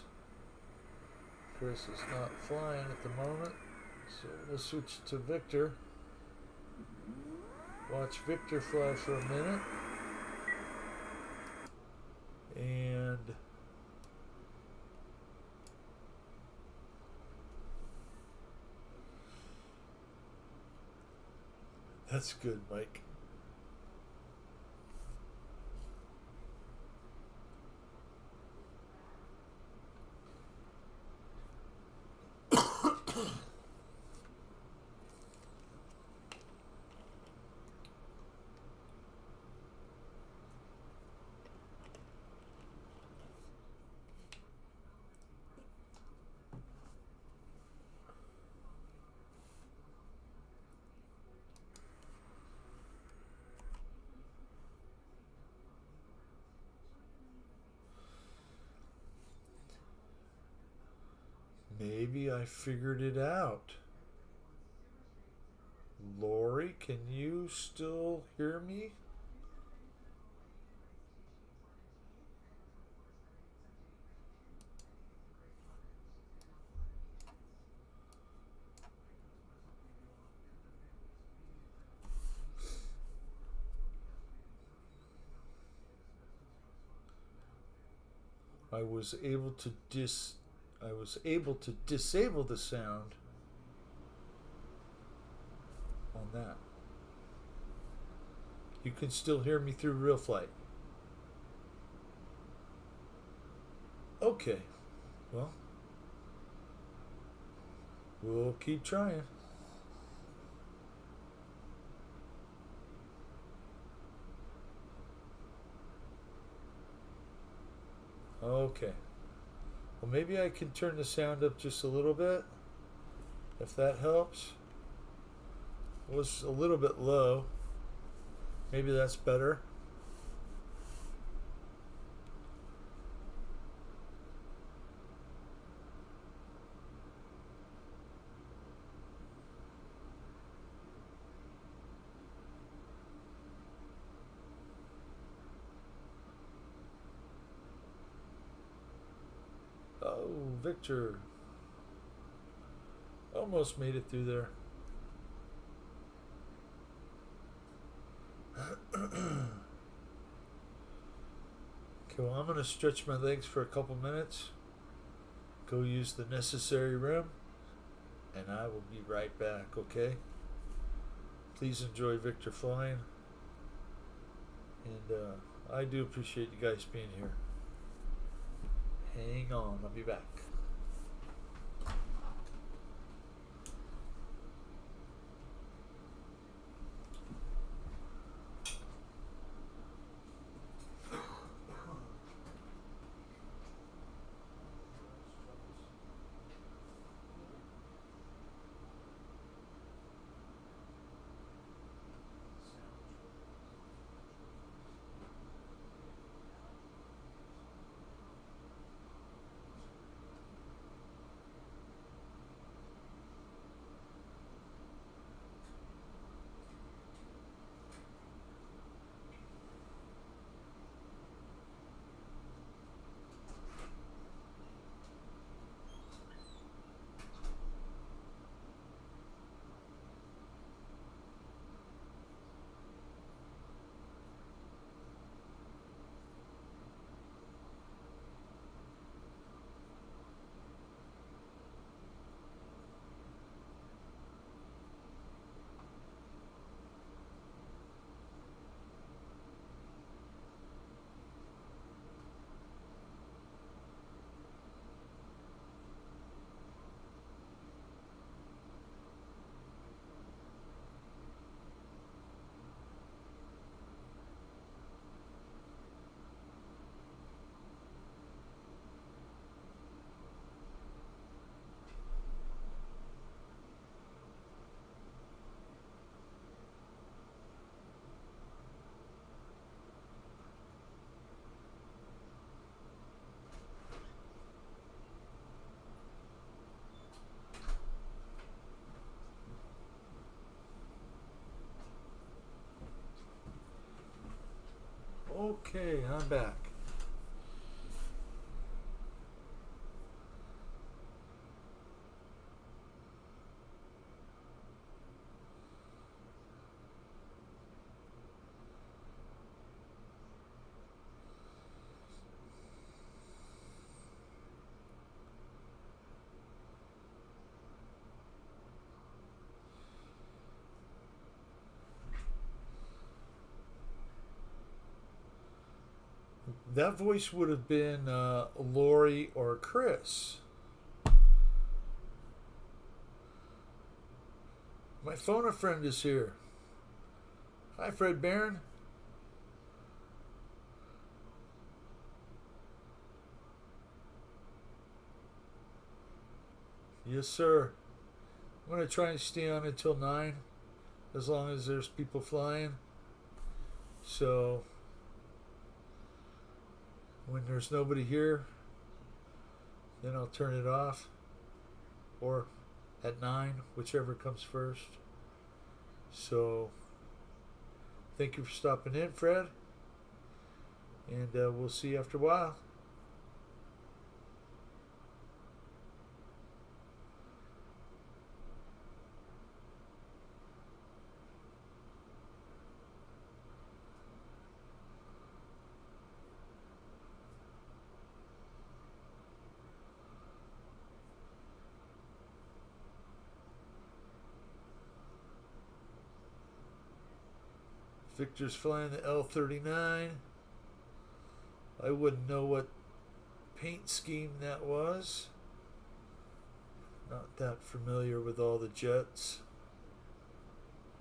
Chris is not flying at the moment, so we'll switch it to Victor. Watch Victor fly for a minute. And that's good, Mike. Maybe I figured it out. Lori, can you still hear me? I was able to disable the sound on that. You can still hear me through Real Flight. Okay. Well, we'll keep trying. Okay. Well, maybe I can turn the sound up just a little bit, if that helps. It was a little bit low. Maybe that's better. Oh, Victor. Almost made it through there. Okay, well, I'm going to stretch my legs for a couple minutes, go use the necessary room, and I will be right back, okay? Please enjoy Victor flying, and I do appreciate you guys being here. Hang on, I'll be back. Okay, I'm back. That voice would have been Lori or Chris. My phone a friend is here. Hi, Fred Barron. Yes, sir. I'm going to try and stay on until 9, as long as there's people flying. So, when there's nobody here, then I'll turn it off. Or at 9, whichever comes first. So, thank you for stopping in, Fred. And we'll see you after a while. Victor's flying the L-39. I wouldn't know what paint scheme that was. Not that familiar with all the jets,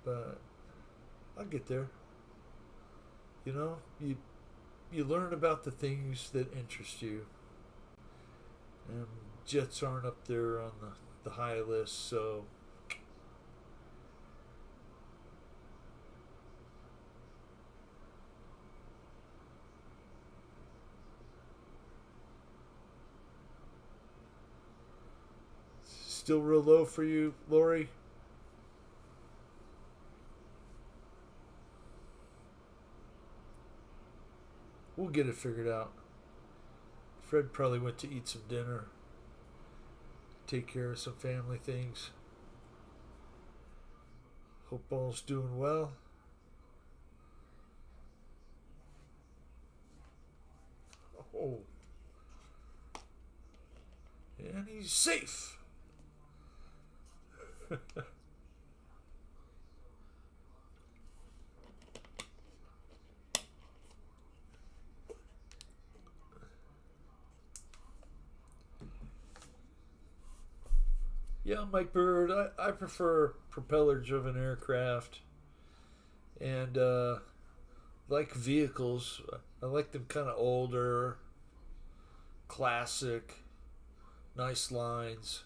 but I'll get there. You know, you learn about the things that interest you. And jets aren't up there on the high list, so still real low for you, Lori? We'll get it figured out. Fred probably went to eat some dinner, take care of some family things. Hope all's doing well. Oh. And he's safe. Yeah, Mike Bird, I prefer propeller-driven aircraft, and like vehicles. I like them kind of older, classic, nice lines.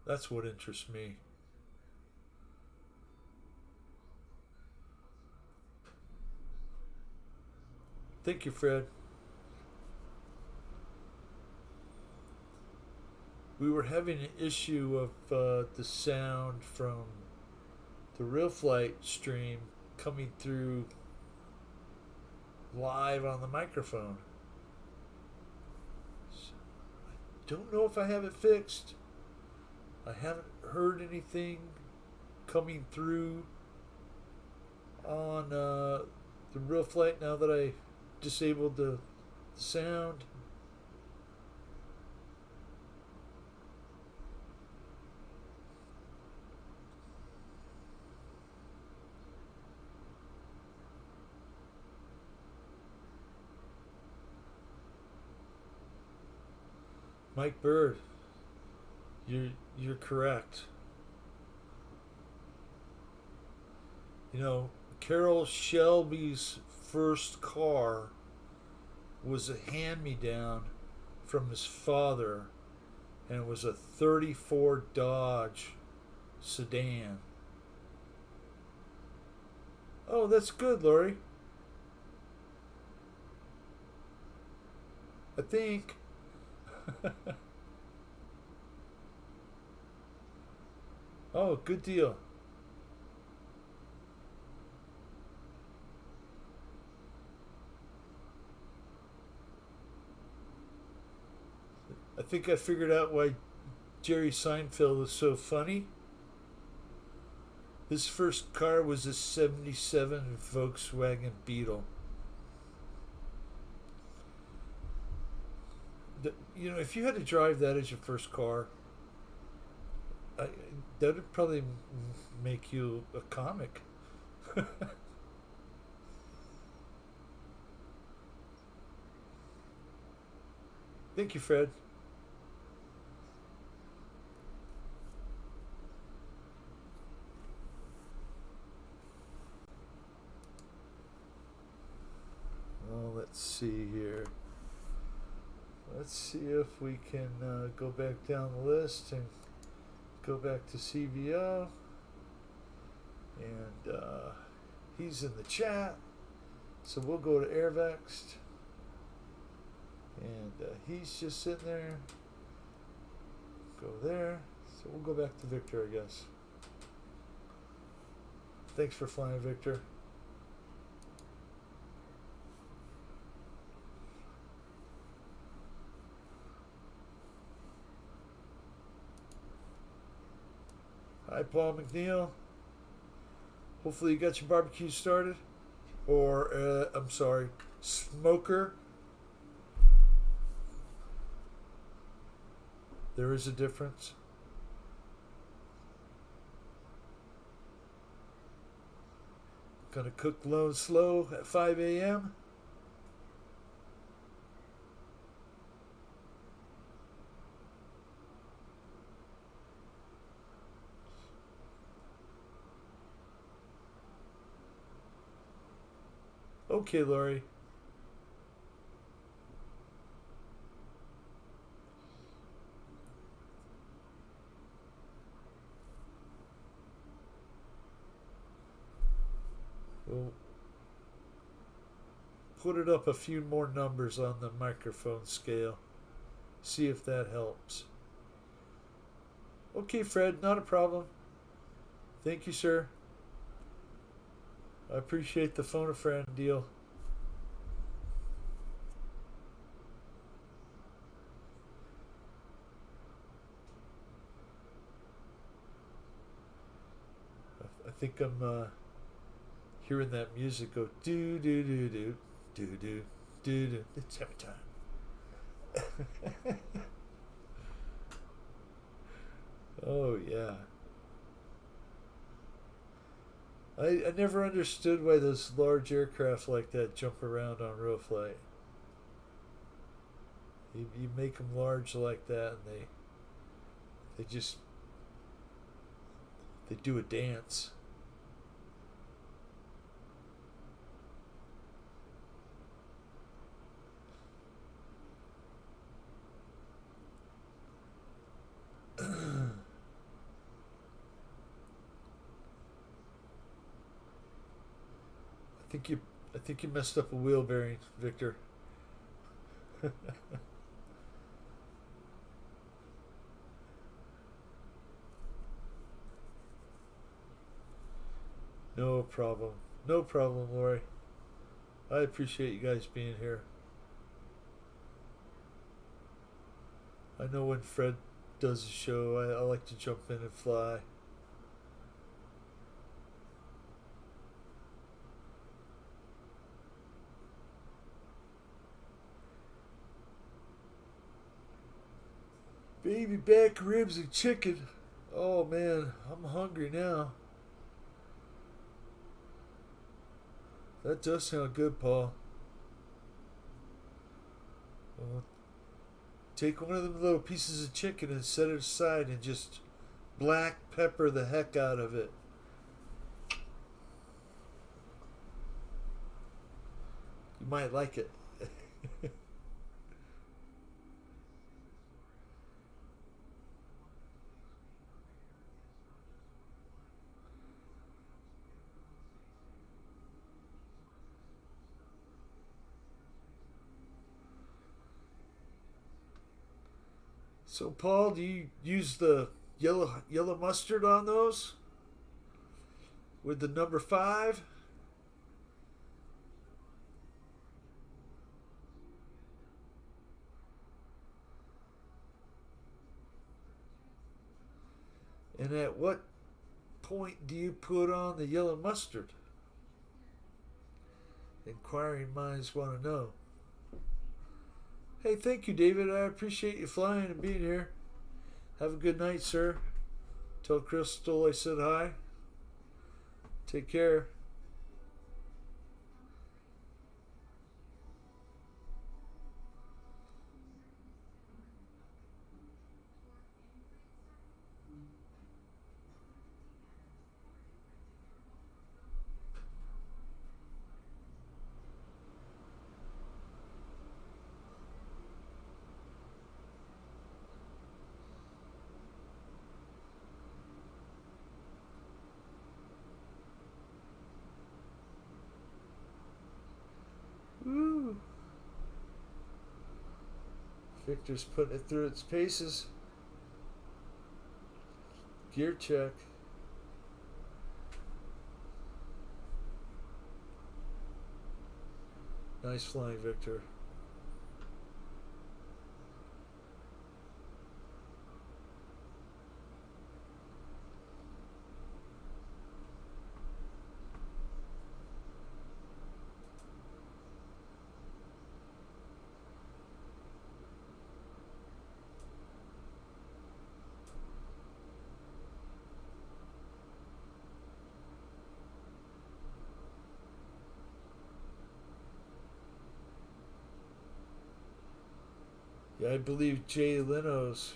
That's what interests me. Thank you, Fred. We were having an issue of the sound from the Real Flight stream coming through live on the microphone. So I don't know if I have it fixed. I haven't heard anything coming through on the Real Flight now that I disabled the sound. Mike Bird, you're correct. You know, Carroll Shelby's first car was a hand-me-down from his father, and it was a 34 Dodge sedan. Oh, that's good, Lori. I think. Oh, good deal. I think I figured out why Jerry Seinfeld is so funny. His first car was a 77 Volkswagen Beetle. You know, if you had to drive that as your first car, that would probably make you a comic. Thank you, Fred. Well, let's see here. Let's see if we can go back down the list and go back to CVO. And he's in the chat. So we'll go to Airvexed. And he's just sitting there. Go there. So we'll go back to Victor, I guess. Thanks for flying, Victor. Hi, Paul McNeil. Hopefully you got your barbecue started. Or, I'm sorry, smoker. There is a difference. Gonna cook low and slow at 5 a.m. Okay, Lori. We'll put it up a few more numbers on the microphone scale. See if that helps. Okay, Fred, not a problem. Thank you, sir. I appreciate the phone a friend deal. I think I'm hearing that music go do do do do do do do do. It's every time. Oh yeah. I never understood why those large aircraft like that jump around on real flight. You make them large like that, and they do a dance. I think you messed up a wheel bearing, Victor. No problem. No problem, Lori. I appreciate you guys being here. I know when Fred does a show, I like to jump in and fly. Baby back ribs and chicken. Oh man, I'm hungry now. That does sound good, Paul. Well, take one of them little pieces of chicken and set it aside and just black pepper the heck out of it. You might like it. So, Paul, do you use the yellow mustard on those with the number 5? And at what point do you put on the yellow mustard? Inquiring minds want to know. Hey, thank you, David. I appreciate you flying and being here. Have a good night, sir. Tell Crystal I said hi. Take care. Woo. Victor's putting it through its paces. Gear check. Nice flying, Victor. Yeah, I believe Jay Leno's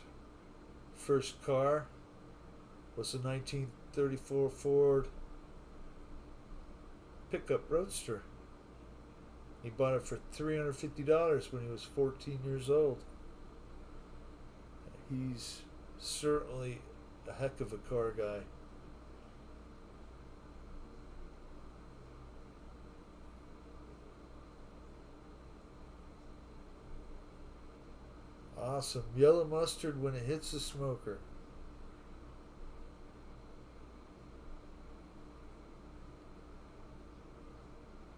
first car was a 1934 Ford pickup roadster. He bought it for $350 when he was 14 years old. He's certainly a heck of a car guy. Awesome. Yellow mustard when it hits the smoker.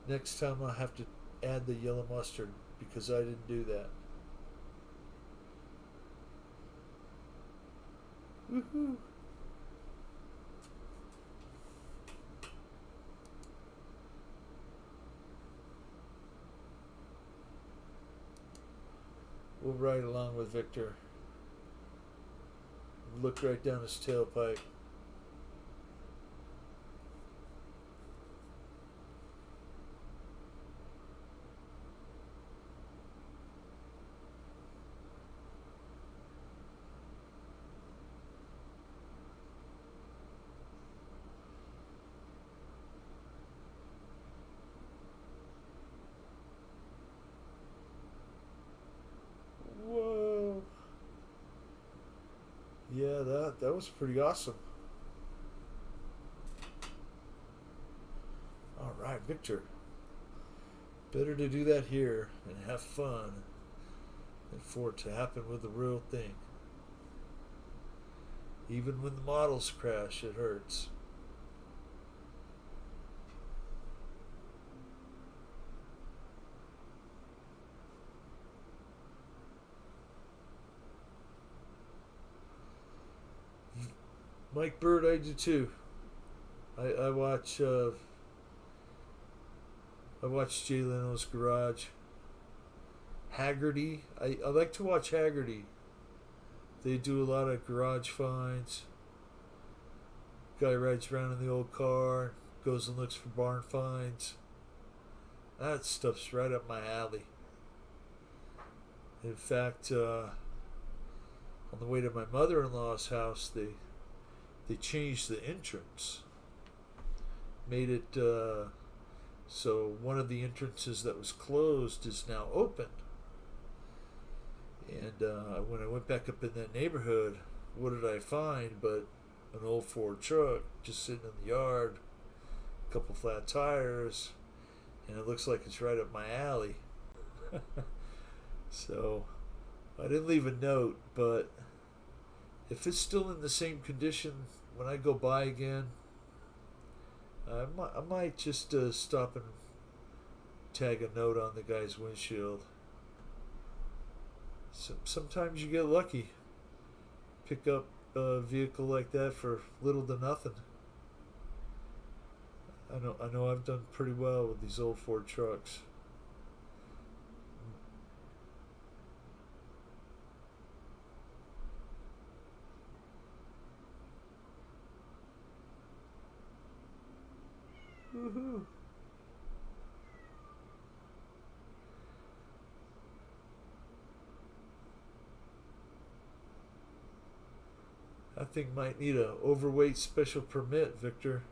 Next time I'll have to add the yellow mustard because I didn't do that. Woohoo! We'll ride along with Victor. Look right down his tailpipe. Whoa. Yeah, that was pretty awesome. All right, Victor. Better to do that here and have fun than for it to happen with the real thing. Even when the models crash, it hurts. Mike Bird, I do too. I watch Jay Leno's Garage. Haggerty. I like to watch Haggerty. They do a lot of garage finds. Guy rides around in the old car, goes and looks for barn finds. That stuff's right up my alley. In fact, on the way to my mother-in-law's house, they changed the entrance. Made it so one of the entrances that was closed is now open. And when I went back up in that neighborhood, what did I find but an old Ford truck just sitting in the yard, a couple flat tires, and it looks like it's right up my alley. So I didn't leave a note, but if it's still in the same condition when I go by again, I might just stop and tag a note on the guy's windshield. Sometimes you get lucky. Pick up a vehicle like that for little to nothing. I know I've done pretty well with these old Ford trucks. Woohoo! That thing might need a overweight special permit, Victor.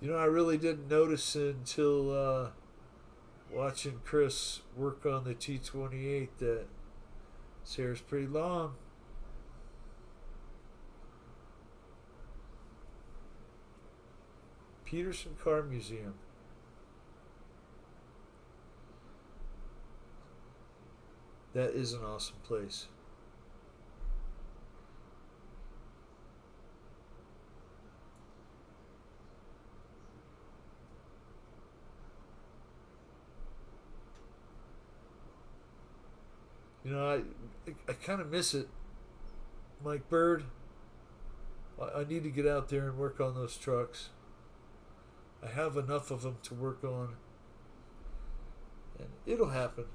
You know, I really didn't notice until watching Chris work on the T28 that his hair's pretty long. Peterson Car Museum. That is an awesome place. You know, I kind of miss it. Mike Bird, I need to get out there and work on those trucks. I have enough of them to work on, and it'll happen.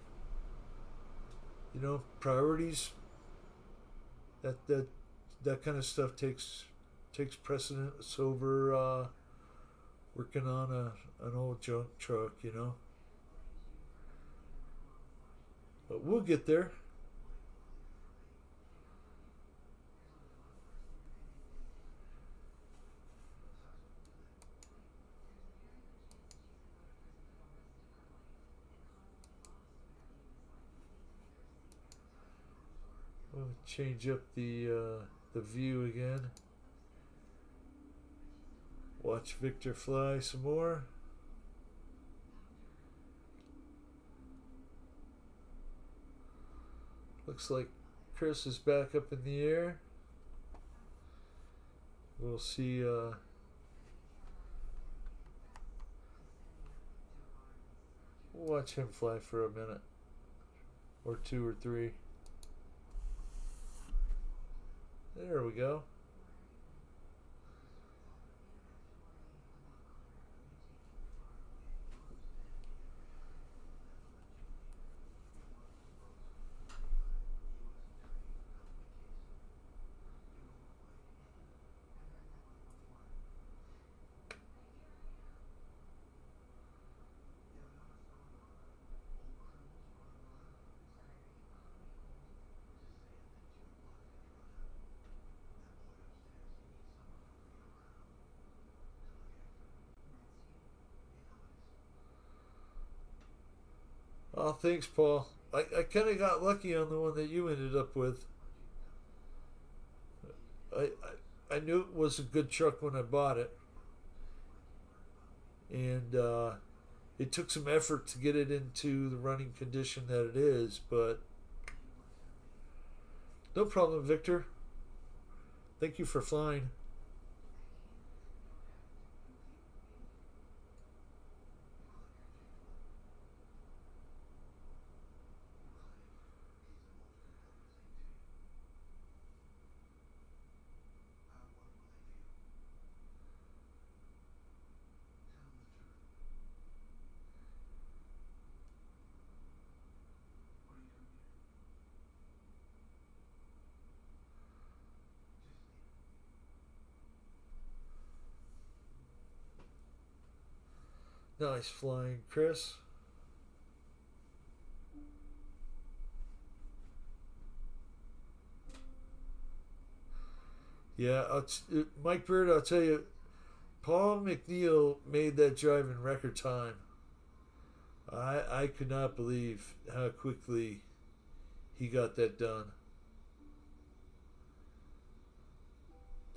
You know, priorities. That kind of stuff takes precedence over working on an old junk truck. You know, but we'll get there. Let me change up the view again. Watch Victor fly some more. Looks like Chris is back up in the air. We'll see. We'll watch him fly for a minute, or two or three. There we go. Oh, thanks, Paul. I kind of got lucky on the one that you ended up with. I knew it was a good truck when I bought it. And it took some effort to get it into the running condition that it is, but no problem, Victor. Thank you for flying. Nice flying, Chris. Yeah, Mike Bird, I'll tell you, Paul McNeil made that drive in record time. I could not believe how quickly he got that done.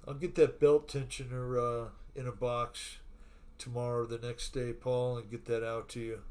I'll get that belt tensioner in a box tomorrow or the next day, Paul, and get that out to you.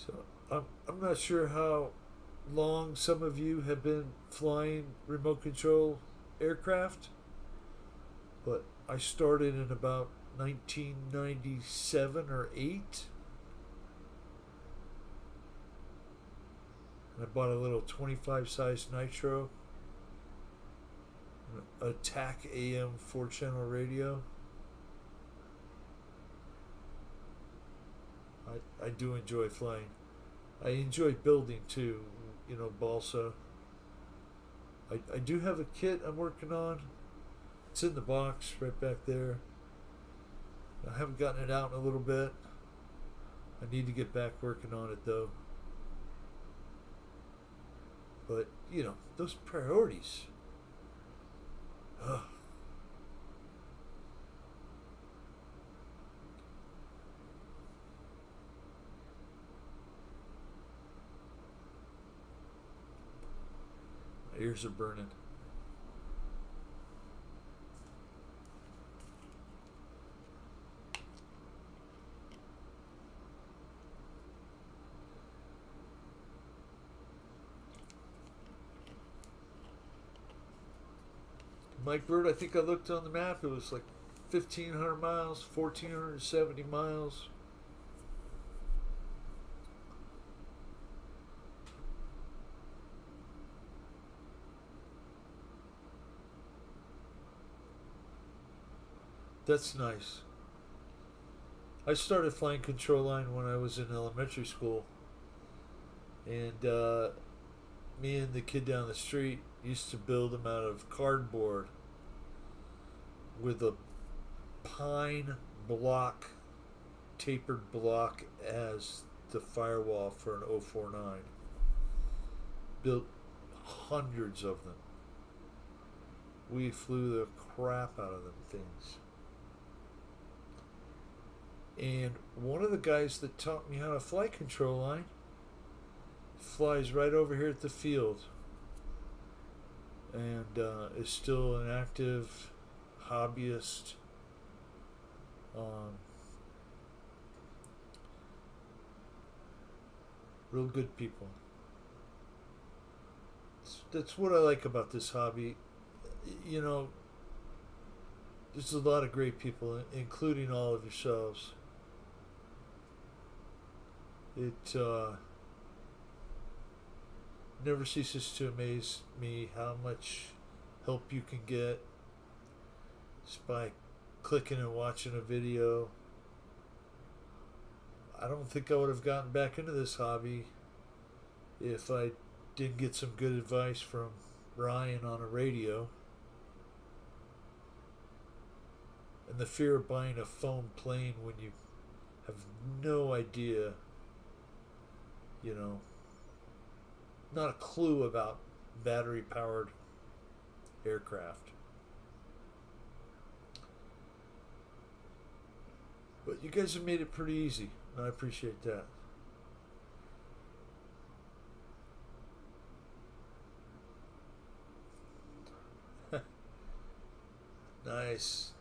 So I'm not sure how long some of you have been flying remote control aircraft, but I started in about 1997 or 8. And I bought a little 25 size Nitro, a TAC AM 4-channel radio. I do enjoy flying. I enjoy building too, you know, balsa. I do have a kit I'm working on. It's in the box right back there. I haven't gotten it out in a little bit. I need to get back working on it though. But, you know, those priorities. Ugh. My ears are burning. Mike Bird, I think I looked on the map. It was like 1,500 miles, 1,470 miles. That's nice. I started flying control line when I was in elementary school, and me and the kid down the street used to build them out of cardboard with a pine block, tapered block as the firewall for an 049. Built hundreds of them. We flew the crap out of them things. And one of the guys that taught me how to fly control line flies right over here at the field, and is still an active hobbyist. Real good people. That's what I like about this hobby. You know, there's a lot of great people, including all of yourselves. It never ceases to amaze me how much help you can get just by clicking and watching a video. I don't think I would have gotten back into this hobby if I didn't get some good advice from Ryan on a radio. And the fear of buying a phone plane when you have no idea, you know, not a clue about battery powered aircraft. But you guys have made it pretty easy, and I appreciate that.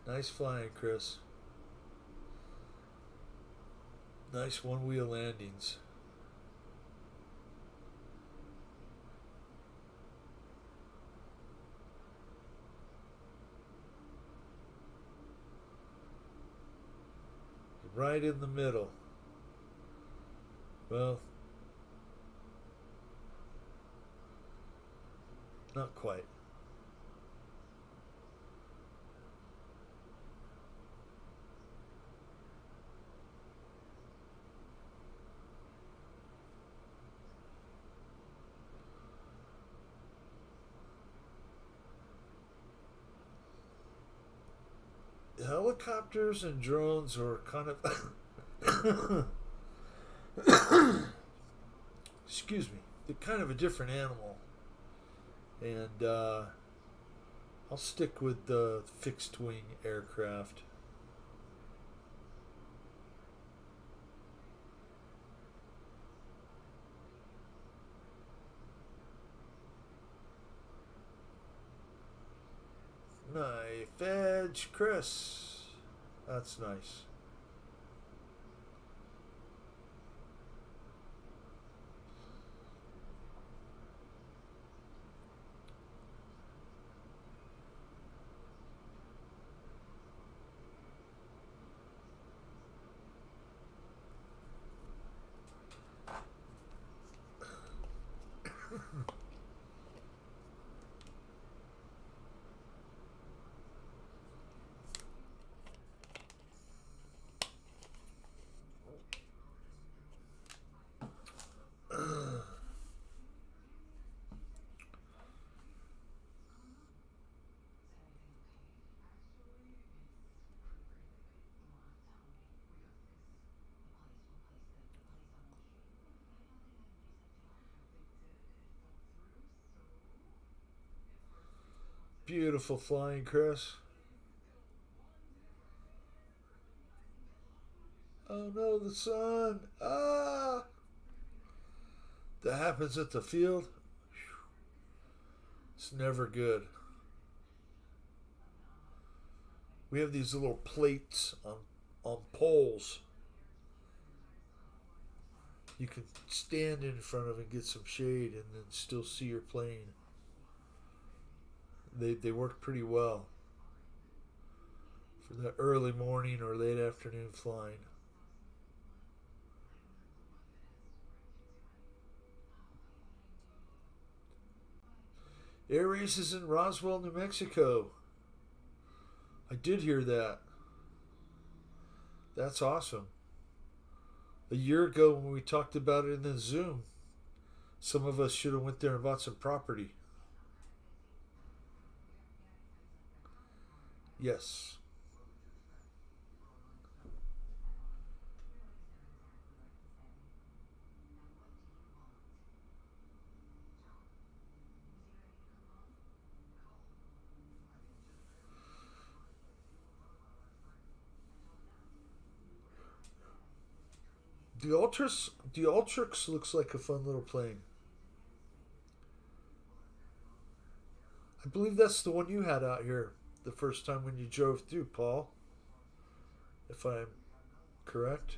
Nice flying, Chris. Nice one-wheel landings. Right in the middle. Well, not quite. Helicopters and drones are kind of excuse me, they're kind of a different animal, and I'll stick with the fixed wing aircraft. Knife edge, Chris. That's nice. Beautiful flying, Chris. Oh no, the sun. Ah! That happens at the field. It's never good. We have these little plates on poles. You can stand in front of and get some shade and then still see your plane. They work pretty well for the early morning or late afternoon flying. Air races in Roswell, New Mexico. I did hear that. That's awesome. A year ago when we talked about it in the Zoom, some of us should have went there and bought some property. Yes. The Ultrix looks like a fun little plane. I believe that's the one you had out here the first time when you drove through, Paul. If I'm correct.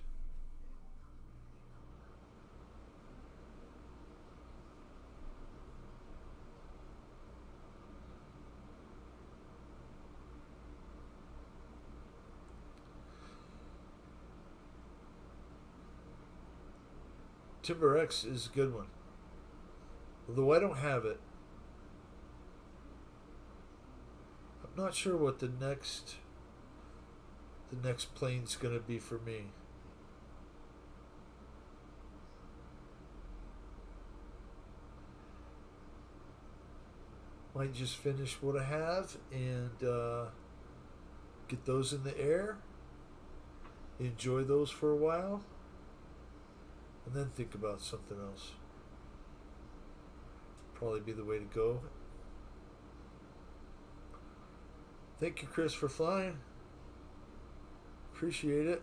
Timber X is a good one. Although I don't have it. I'm not sure what the next plane's gonna be for me. Might just finish what I have and get those in the air. Enjoy those for a while. And then think about something else. Probably be the way to go. Thank you, Chris, for flying. Appreciate it.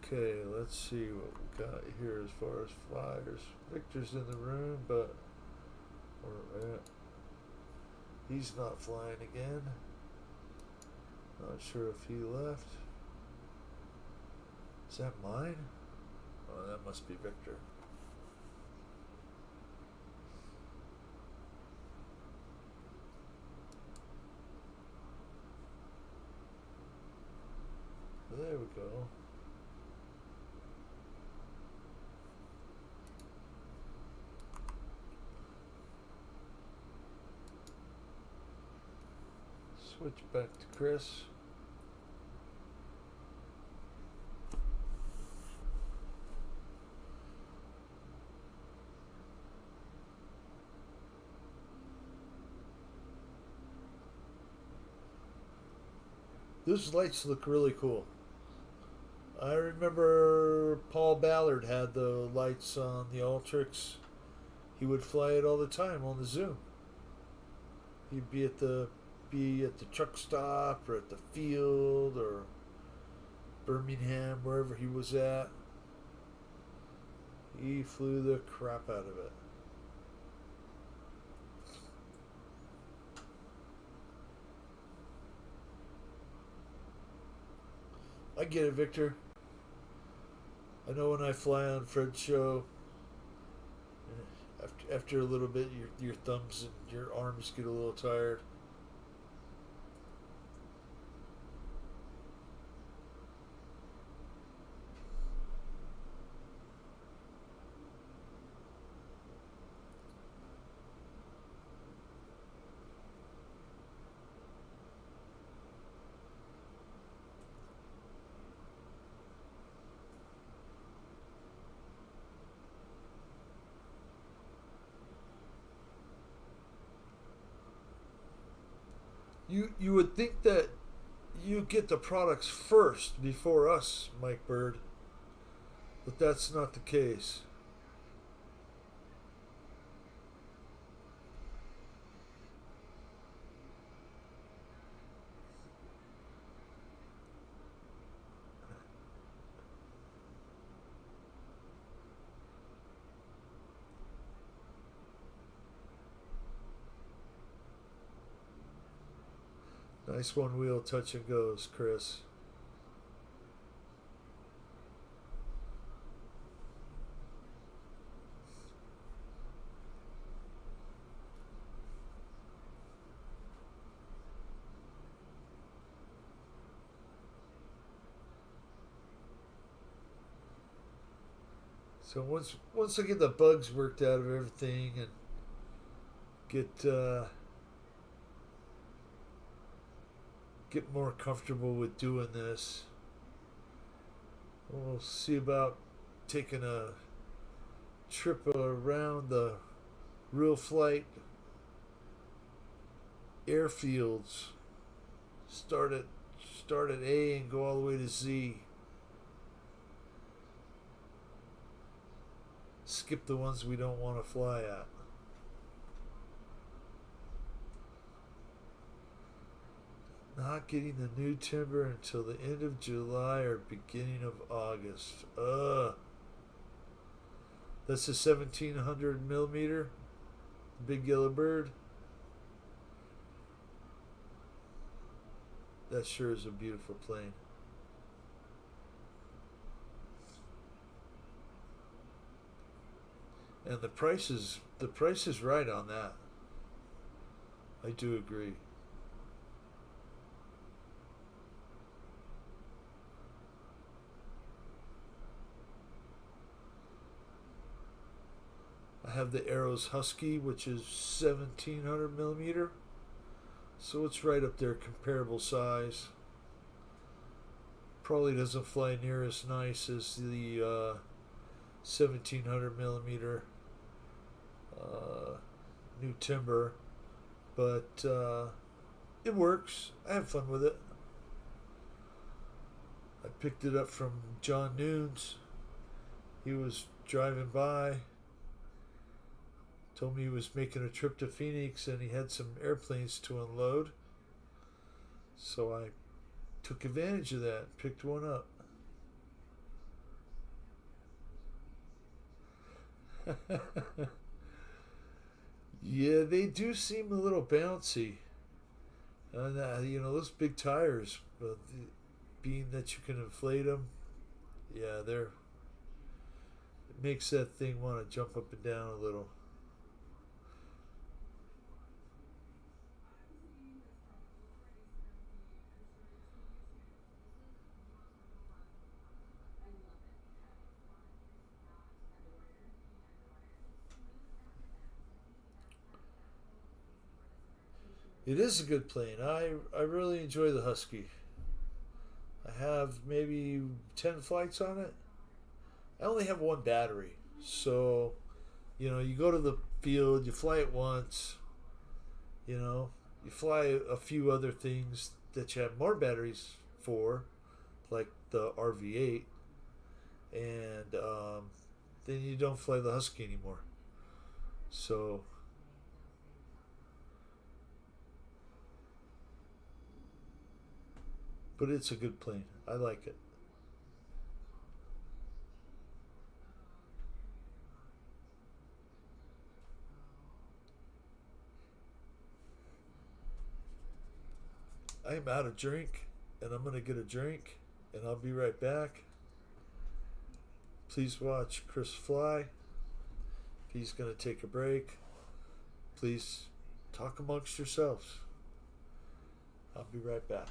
Okay, let's see what we got here as far as flyers. Victor's in the room, but he's not flying again. Not sure if he left. Is that mine? Oh, that must be Victor. There we go. Switch back to Chris. Those lights look really cool. I remember Paul Ballard had the lights on the Ultrix. He would fly it all the time on the Zoom. He'd be at the truck stop or at the field or Birmingham, wherever he was at. He flew the crap out of it. I get it, Victor. I know when I fly on Fred's show, after a little bit, your thumbs and your arms get a little tired. You would think that you get the products first before us, Mike Bird, but that's not the case. Nice one wheel touch and goes, Chris. So once I get the bugs worked out of everything and get more comfortable with doing this, we'll see about taking a trip around the real flight airfields. Start at A and go all the way to Z. Skip the ones we don't want to fly at. Not getting the new timber until the end of July or beginning of August. That's a 1700 millimeter. Big Yellow Bird. That sure is a beautiful plane. And the price is right on that. I do agree. I have the Arrows Husky, which is 1700 millimeter. So it's right up there, comparable size. Probably doesn't fly near as nice as the 1700 millimeter new timber, but it works. I have fun with it. I picked it up from John Noons. He was driving by, told me he was making a trip to Phoenix and he had some airplanes to unload. So I took advantage of that and picked one up. Yeah, they do seem a little bouncy. And those big tires, but being that you can inflate them, yeah, it makes that thing want to jump up and down a little. It is a good plane. I really enjoy the Husky. I have maybe 10 flights on it. I only have one battery. So, you go to the field, you fly it once, you fly a few other things that you have more batteries for, like the RV-8, and then you don't fly the Husky anymore. So, but it's a good plane. I like it. I am out of drink, and I'm going to get a drink, and I'll be right back. Please watch Chris fly. If he's going to take a break, please talk amongst yourselves. I'll be right back.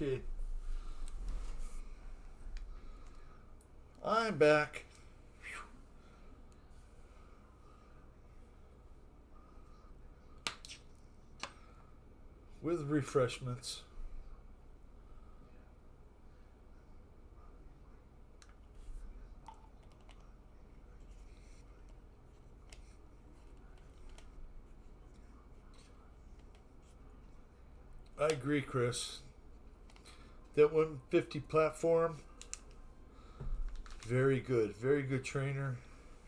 Okay. I'm back. With refreshments. I agree, Chris. That 150 platform, very good. Very good trainer.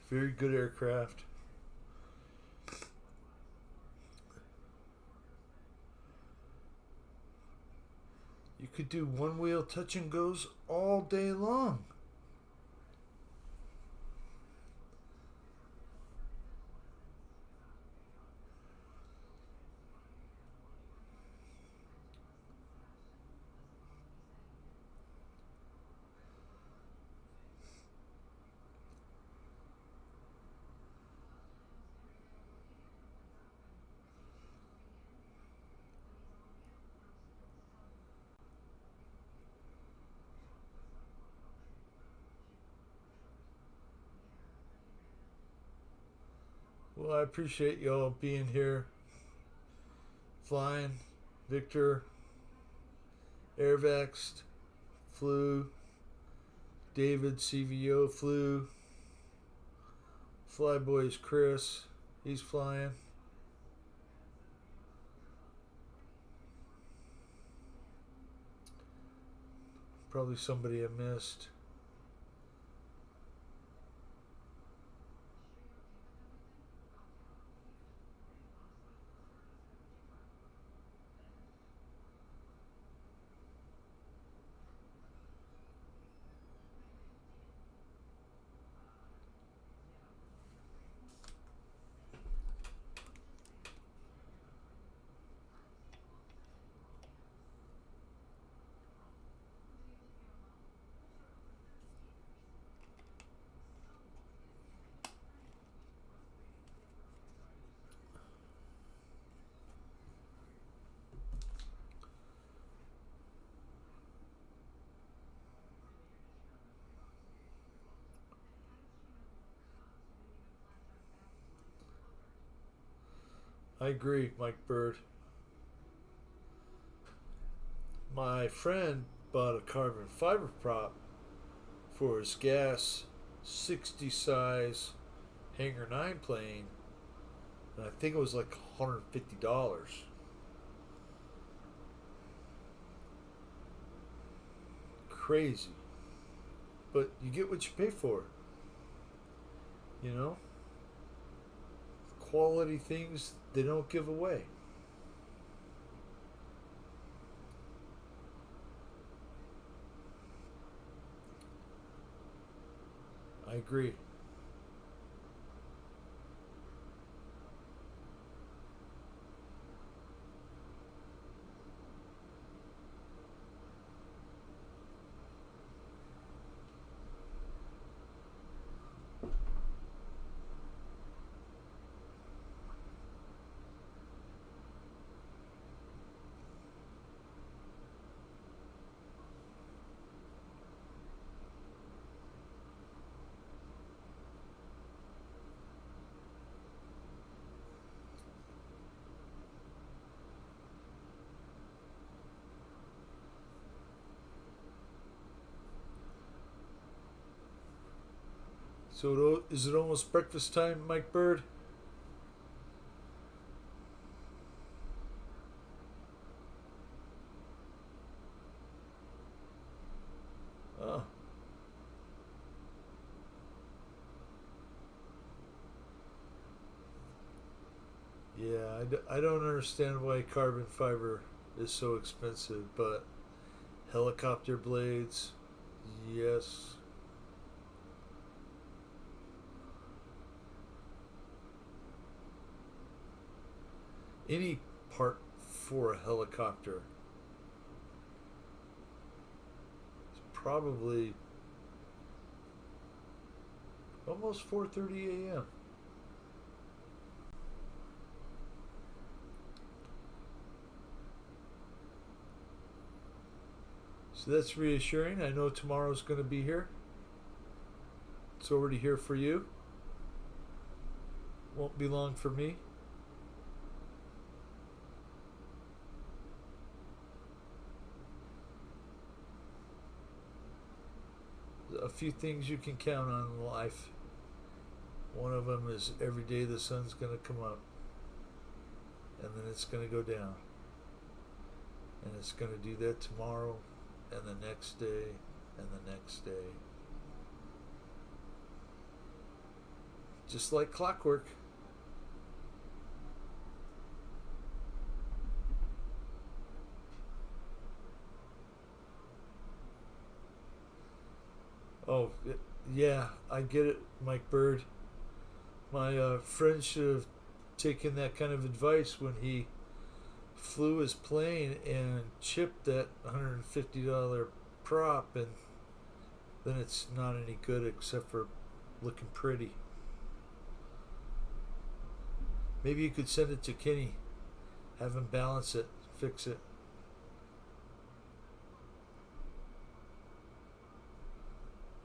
Very good aircraft. You could do one wheel touch and goes all day long. Well, I appreciate y'all being here. Flying, Victor, Airvexed, Flew, David, CVO, Flew, Flyboys, Chris, he's flying. Probably somebody I missed. I agree, Mike Bird. My friend bought a carbon fiber prop for his gas 60 size Hangar 9 plane, and I think it was like $150. Crazy. But you get what you pay for. You know? Quality things they don't give away. I agree. So is it almost breakfast time, Mike Bird? Oh. Yeah, I don't understand why carbon fiber is so expensive, but helicopter blades, yes. Any part for a helicopter is probably almost 4:30 a.m. So that's reassuring. I know tomorrow's going to be here. It's already here for you. Won't be long for me. A few things you can count on in life. One of them is every day the sun's going to come up, and then it's going to go down. And it's going to do that tomorrow, and the next day, and the next day. Just like clockwork. Oh, yeah, I get it, Mike Bird. My friend should have taken that kind of advice when he flew his plane and chipped that $150 prop, and then it's not any good except for looking pretty. Maybe you could send it to Kenny, have him balance it, fix it.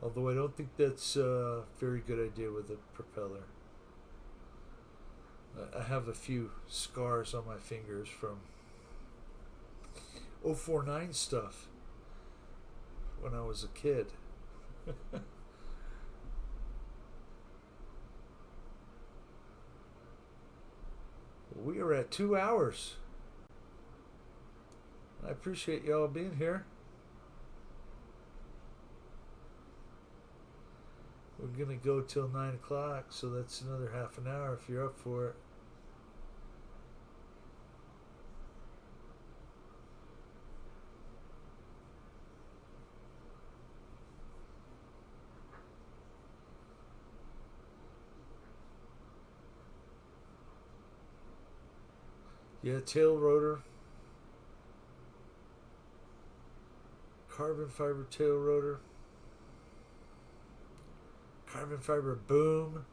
Although I don't think that's a very good idea with a propeller. I have a few scars on my fingers from 049 stuff when I was a kid. We are at 2 hours. I appreciate y'all being here. We're going to go till 9 o'clock, so that's another half an hour if you're up for it. Yeah, tail rotor. Carbon fiber tail rotor. Carbon fiber boom.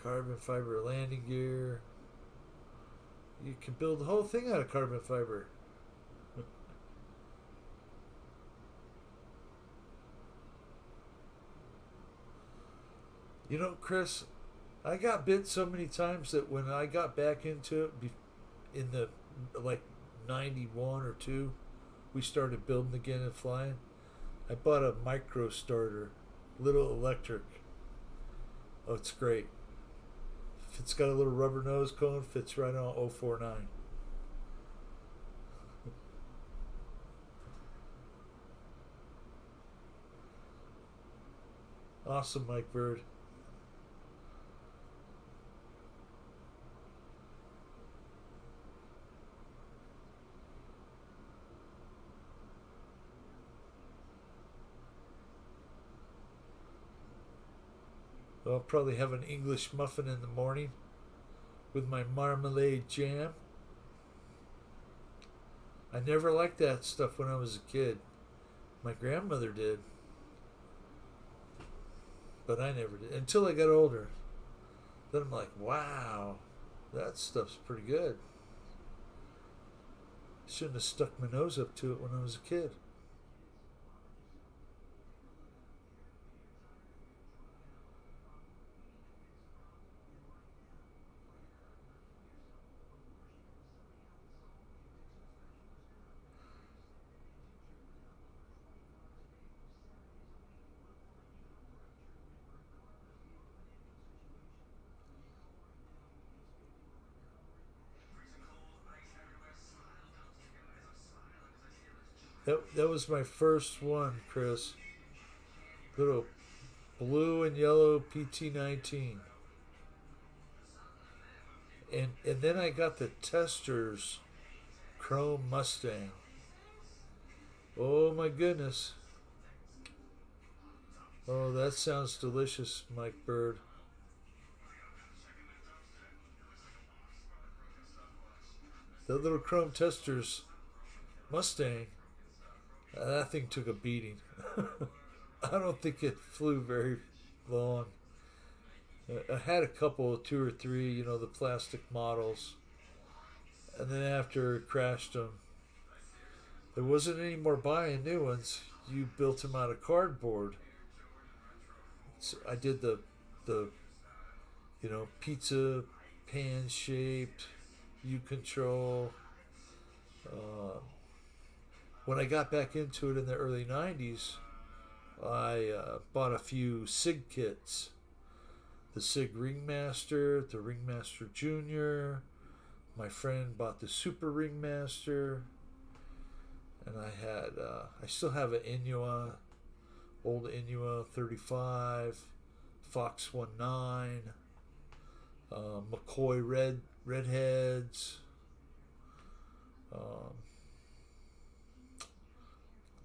Carbon fiber landing gear. You can build the whole thing out of carbon fiber. You know, Chris, I got bit so many times that when I got back into it in the like 91 or 2, we started building again and flying. I bought a micro starter, little electric. Oh, it's great. It's got a little rubber nose cone, fits right on 049. Awesome, Mike Bird. I'll probably have an English muffin in the morning with my marmalade jam. I never liked that stuff when I was a kid. My grandmother did. But I never did. Until I got older. Then I'm like, wow, that stuff's pretty good. Shouldn't have stuck my nose up to it when I was a kid. That was my first one, Chris. Little blue and yellow PT-19. And then I got the Testors Chrome Mustang. Oh my goodness. Oh, that sounds delicious, Mike Bird. The little Chrome Testors Mustang. That thing took a beating. I don't think it flew very long. I had a couple, 2 or 3, the plastic models. And then after it crashed them, There wasn't any more buying new ones. You built them out of cardboard. So I did the pizza pan shaped U control. When I got back into it in the early 90s, I bought a few SIG kits. The SIG Ringmaster, the Ringmaster Junior. My friend bought the Super Ringmaster. And I still have an Inua, old Inua 35, Fox 19, McCoy Redheads.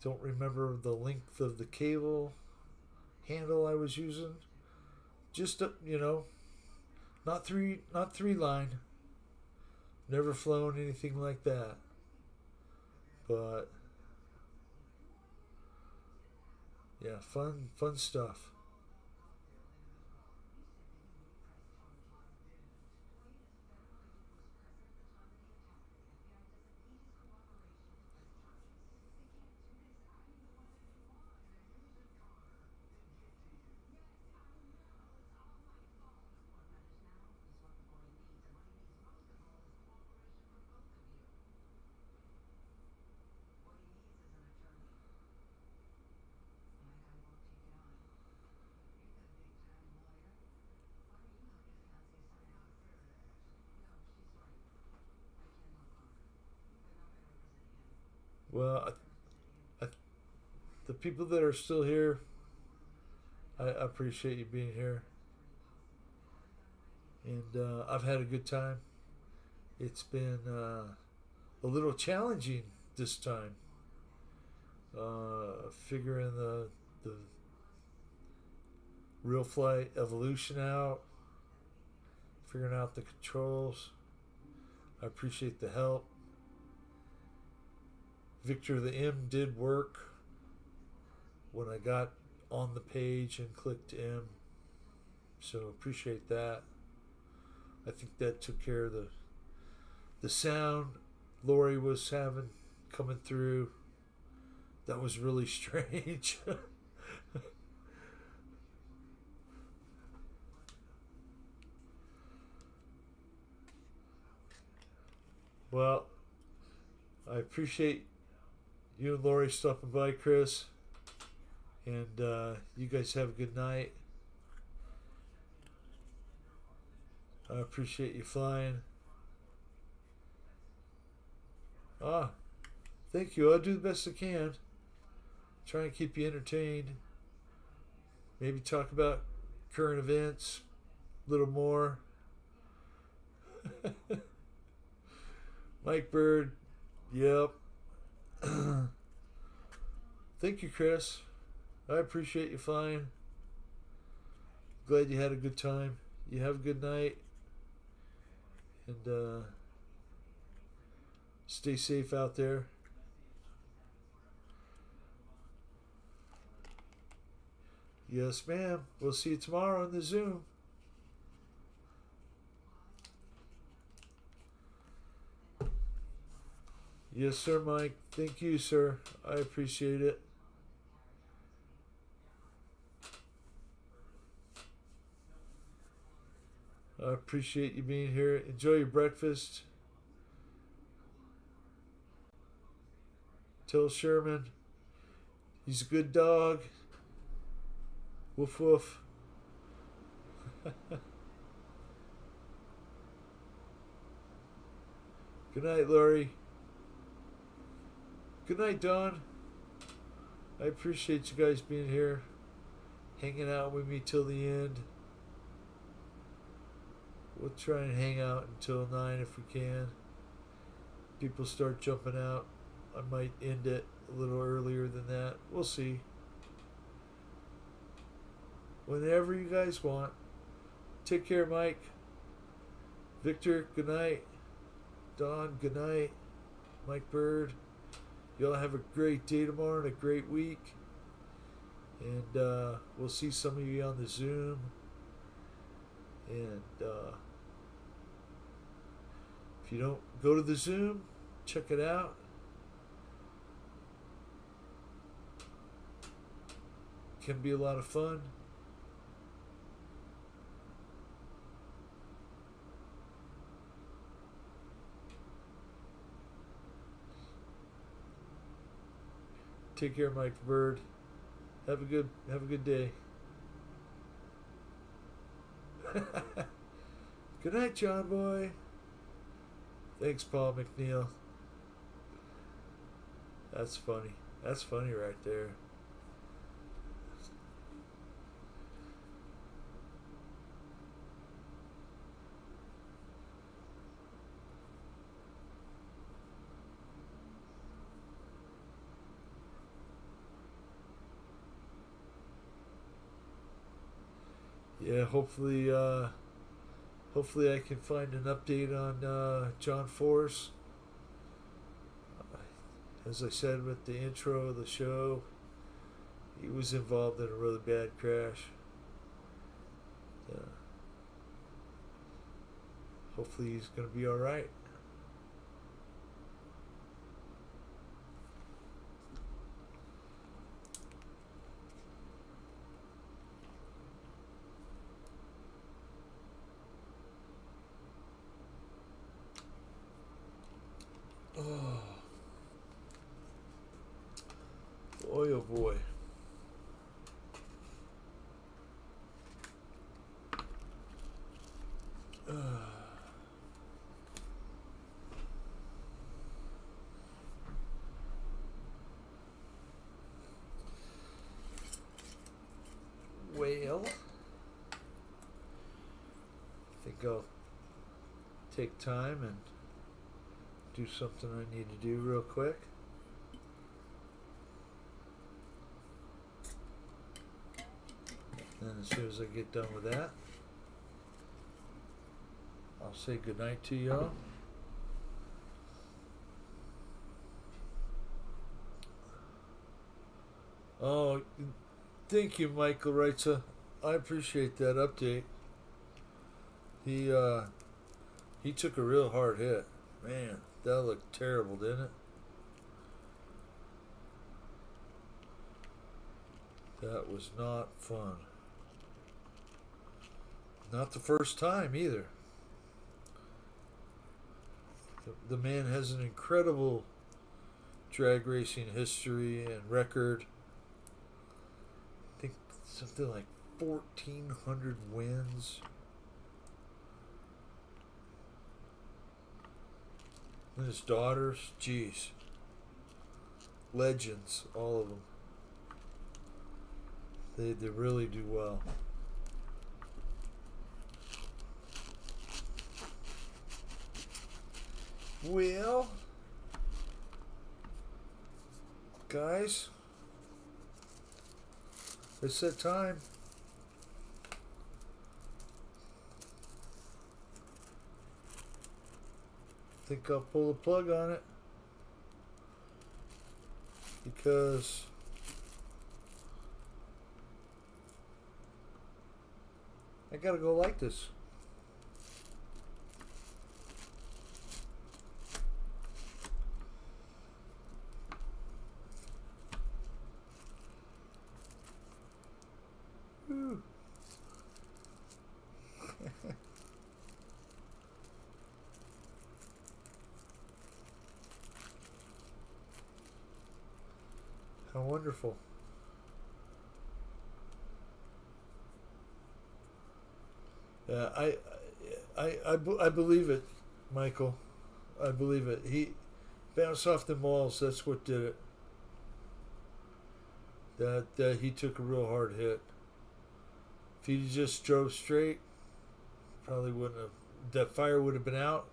Don't remember the length of the cable handle I was using. Just not three line. Never flown anything like that. But yeah, fun stuff. Well, the people that are still here, I appreciate you being here. And I've had a good time. It's been a little challenging this time. Figuring the real flight evolution out, figuring out the controls. I appreciate the help. Victor the M did work when I got on the page and clicked M, so appreciate that. I think that took care of the sound Lori was having coming through. That was really strange. Well, I appreciate you and Lori stopping by, Chris. And you guys have a good night. I appreciate you flying. Thank you. I'll do the best I can. Try and keep you entertained. Maybe talk about current events a little more. Mike Bird. Yep. Thank you, Chris. I appreciate you flying. Glad you had a good time. You have a good night. And stay safe out there. Yes, ma'am. We'll see you tomorrow on the Zoom. Yes, sir, Mike. Thank you, sir. I appreciate it. I appreciate you being here. Enjoy your breakfast. Tell Sherman he's a good dog. Woof woof. Good night, Lori. Good night, Dawn. I appreciate you guys being here, hanging out with me till the end. We'll try and hang out until 9 if we can. People start jumping out. I might end it a little earlier than that. We'll see. Whenever you guys want. Take care, Mike. Victor, good night. Don, good night. Mike Bird. Y'all have a great day tomorrow and a great week. And we'll see some of you on the Zoom. And if you don't go to the Zoom, check it out. can be a lot of fun. Take care, Mike Bird. Have a good day. Good night, John Boy. Thanks, Paul McNeil. That's funny. That's funny right there. Yeah, hopefully I can find an update on John Force. As I said with the intro of the show, he was involved in a really bad crash. Hopefully he's going to be all right. Oh. Boy, oh boy. Well, I think I'll take time and do something I need to do real quick. And as soon as I get done with that, I'll say goodnight to y'all. Oh, thank you, Michael Reitza. I appreciate that update. He took a real hard hit. Man, that looked terrible, didn't it? That was not fun. Not the first time either. The man has an incredible drag racing history and record. I think something like 1,400 wins. And his daughters, geez. Legends, all of them. They really do well. Well, guys, it's that time. I think I'll pull the plug on it because I gotta go like this. Woo. How wonderful. I believe it, Michael. I believe it. He bounced off the walls. That's what did it. That he took a real hard hit. If he just drove straight, probably wouldn't have. That fire would have been out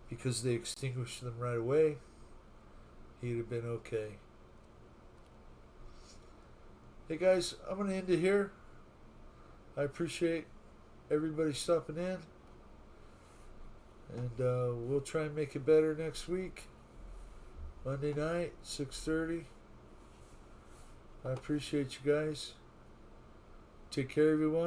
because they extinguished them right away. He'd have been okay. Hey guys, I'm going to end it here. I appreciate everybody stopping in. And we'll try and make it better next week. Monday night, 6:30. I appreciate you guys. Take care, everyone.